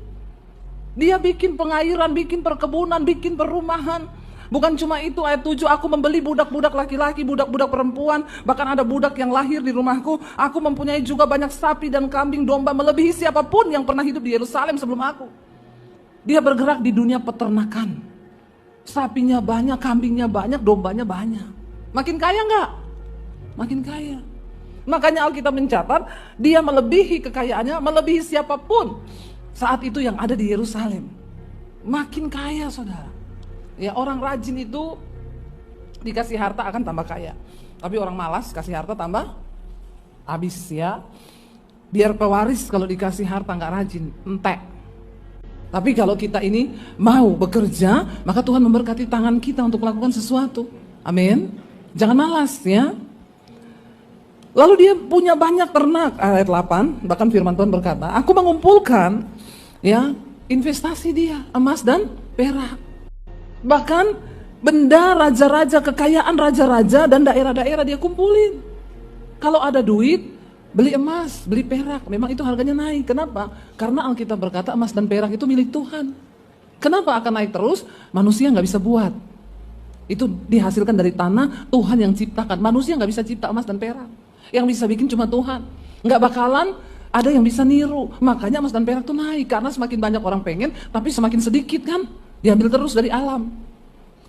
Dia bikin pengairan, bikin perkebunan, bikin perumahan. Bukan cuma itu, ayat 7, aku membeli budak-budak laki-laki, budak-budak perempuan, bahkan ada budak yang lahir di rumahku. Aku mempunyai juga banyak sapi dan kambing domba, melebihi siapapun yang pernah hidup di Yerusalem sebelum aku. Dia bergerak di dunia peternakan. Sapinya banyak, kambingnya banyak, dombanya banyak. Makin kaya enggak? Makin kaya. Makanya Alkitab mencatat, dia melebihi kekayaannya, melebihi siapapun saat itu yang ada di Yerusalem. Makin kaya, saudara. Ya, orang rajin itu dikasih harta akan tambah kaya. Tapi orang malas kasih harta tambah habis ya. Biar pewaris kalau dikasih harta nggak rajin, entek. Tapi kalau kita ini mau bekerja, maka Tuhan memberkati tangan kita untuk melakukan sesuatu. Amin. Jangan malas ya. Lalu dia punya banyak ternak, ayat 8, bahkan firman Tuhan berkata, aku mengumpulkan ya investasi dia, emas dan perak. Bahkan benda raja-raja, kekayaan raja-raja dan daerah-daerah dia kumpulin. Kalau ada duit, beli emas, beli perak, memang itu harganya naik. Kenapa? Karena Alkitab berkata emas dan perak itu milik Tuhan. Kenapa akan naik terus? Manusia nggak bisa buat. Itu dihasilkan dari tanah, Tuhan yang ciptakan. Manusia nggak bisa cipta emas dan perak. Yang bisa bikin cuma Tuhan. Nggak bakalan ada yang bisa niru. Makanya emas dan perak itu naik. Karena semakin banyak orang pengen, tapi semakin sedikit kan. Diambil terus dari alam.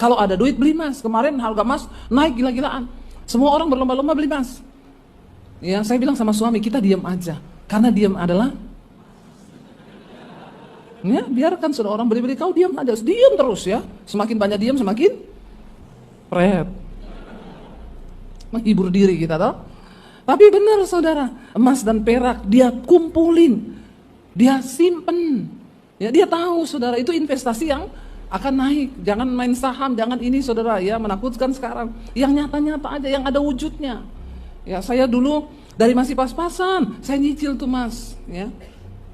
Kalau ada duit beli emas. Kemarin harga emas naik gila-gilaan. Semua orang berlomba-lomba beli emas. Ya, saya bilang sama suami, kita diam aja. Karena diam adalah ya, biarkan sudah orang beli-beli, kau diam aja. Diam terus ya. Semakin banyak diam semakin pret. Menghibur diri kita toh. Tapi benar saudara, emas dan perak dia kumpulin. Dia simpen. Ya, dia tahu saudara itu investasi yang akan naik. Jangan main saham, jangan ini saudara ya, menakutkan sekarang. Yang nyata-nyata aja, yang ada wujudnya. Ya, saya dulu dari masih pas-pasan, saya nyicil tuh mas. Ya,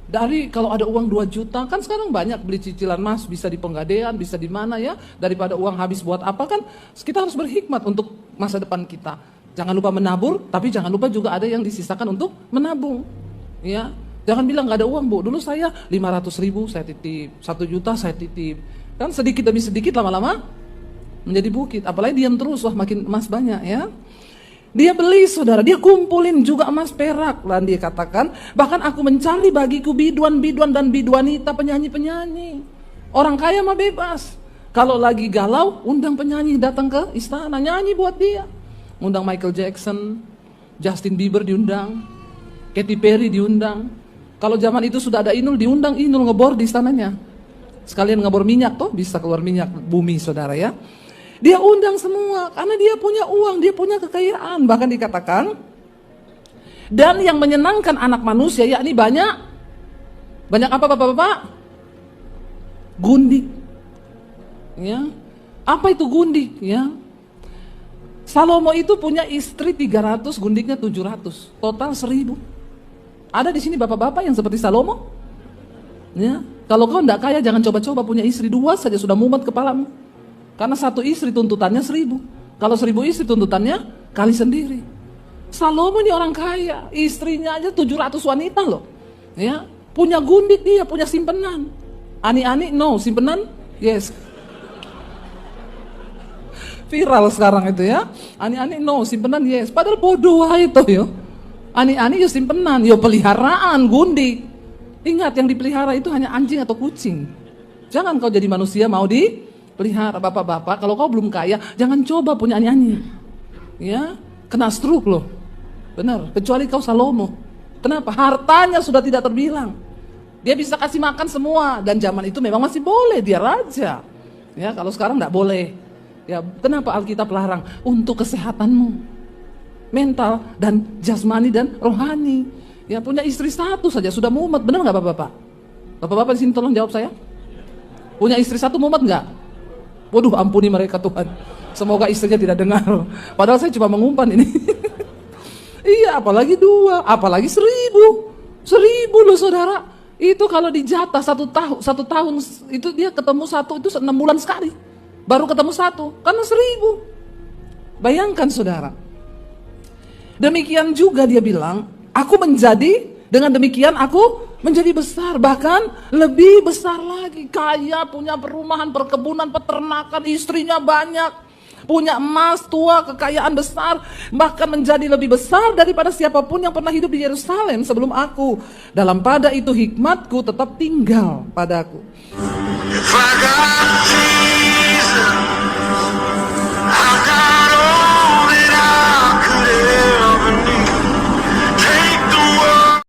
dari kalau ada uang 2 juta, kan sekarang banyak beli cicilan mas, bisa di Penggadean, bisa di mana ya. Daripada uang habis buat apa kan, kita harus berhikmat untuk masa depan kita. Jangan lupa menabur, tapi jangan lupa juga ada yang disisakan untuk menabung. Ya, jangan bilang nggak ada uang bu. Dulu saya 500.000 saya titip, 1 juta saya titip. Kan sedikit demi sedikit lama-lama menjadi bukit. Apalagi diam terus, wah makin emas banyak ya. Dia beli saudara, dia kumpulin juga emas perak. Dan dia katakan, bahkan aku mencari bagiku biduan-biduan dan biduanita, penyanyi-penyanyi. Orang kaya mah bebas. Kalau lagi galau, undang penyanyi datang ke istana, nyanyi buat dia. Undang Michael Jackson, Justin Bieber diundang, Katy Perry diundang. Kalau zaman itu sudah ada Inul, diundang Inul ngebor di istananya. Sekalian ngebor minyak tuh, bisa keluar minyak bumi saudara ya. Dia undang semua, karena dia punya uang, dia punya kekayaan. Bahkan dikatakan, dan yang menyenangkan anak manusia, yakni banyak apa bapak-bapak? Gundik. Ya. Apa itu gundik? Ya. Salomo itu punya istri 300, gundiknya 700, total 1000. Ada di sini bapak-bapak yang seperti Salomo? Ya. Kalau kau tidak kaya, jangan coba-coba punya istri 2 saja sudah mumet kepalamu. Karena 1 istri tuntutannya 1000. Kalau 1000 istri tuntutannya kali sendiri. Salomo ini orang kaya, istrinya aja 700 wanita loh. Ya, punya gundik dia, punya simpenan. Ani-ani no, simpenan yes. Viral sekarang itu ya. Ani-ani no, simpenan yes. Padahal bodoh itu yo. Ani-ani yo simpenan, yo peliharaan gundik. Ingat yang dipelihara itu hanya anjing atau kucing. Jangan kau jadi manusia mau dipelihara. Bapak-bapak, kalau kau belum kaya, jangan coba punya ani-ani. Ya, kena stroke loh. Benar, kecuali kau Salomo. Kenapa? Hartanya sudah tidak terbilang. Dia bisa kasih makan semua, dan zaman itu memang masih boleh, dia raja. Ya, kalau sekarang enggak boleh. Ya, kenapa Alkitab larang? Untuk kesehatanmu. Mental dan jasmani dan rohani. Ya, punya istri 1 saja sudah mumet, benar nggak bapak-bapak? Bapak-bapak di sini tolong jawab saya. Punya istri 1 mumet nggak? Waduh, ampuni mereka Tuhan. Semoga istrinya tidak dengar. Padahal saya cuma mengumpan ini. Iya, apalagi 2, apalagi 1000 loh saudara. Itu kalau dijatah 1 tahun itu dia ketemu 1 itu 6 bulan sekali. Baru ketemu 1, karena 1000. Bayangkan saudara. Demikian juga dia bilang, aku menjadi, dengan demikian aku menjadi besar, bahkan lebih besar lagi. Kaya, punya perumahan, perkebunan, peternakan, istrinya banyak, punya emas tua, kekayaan besar, bahkan menjadi lebih besar daripada siapapun yang pernah hidup di Yerusalem sebelum aku. Dalam pada itu hikmatku tetap tinggal padaku.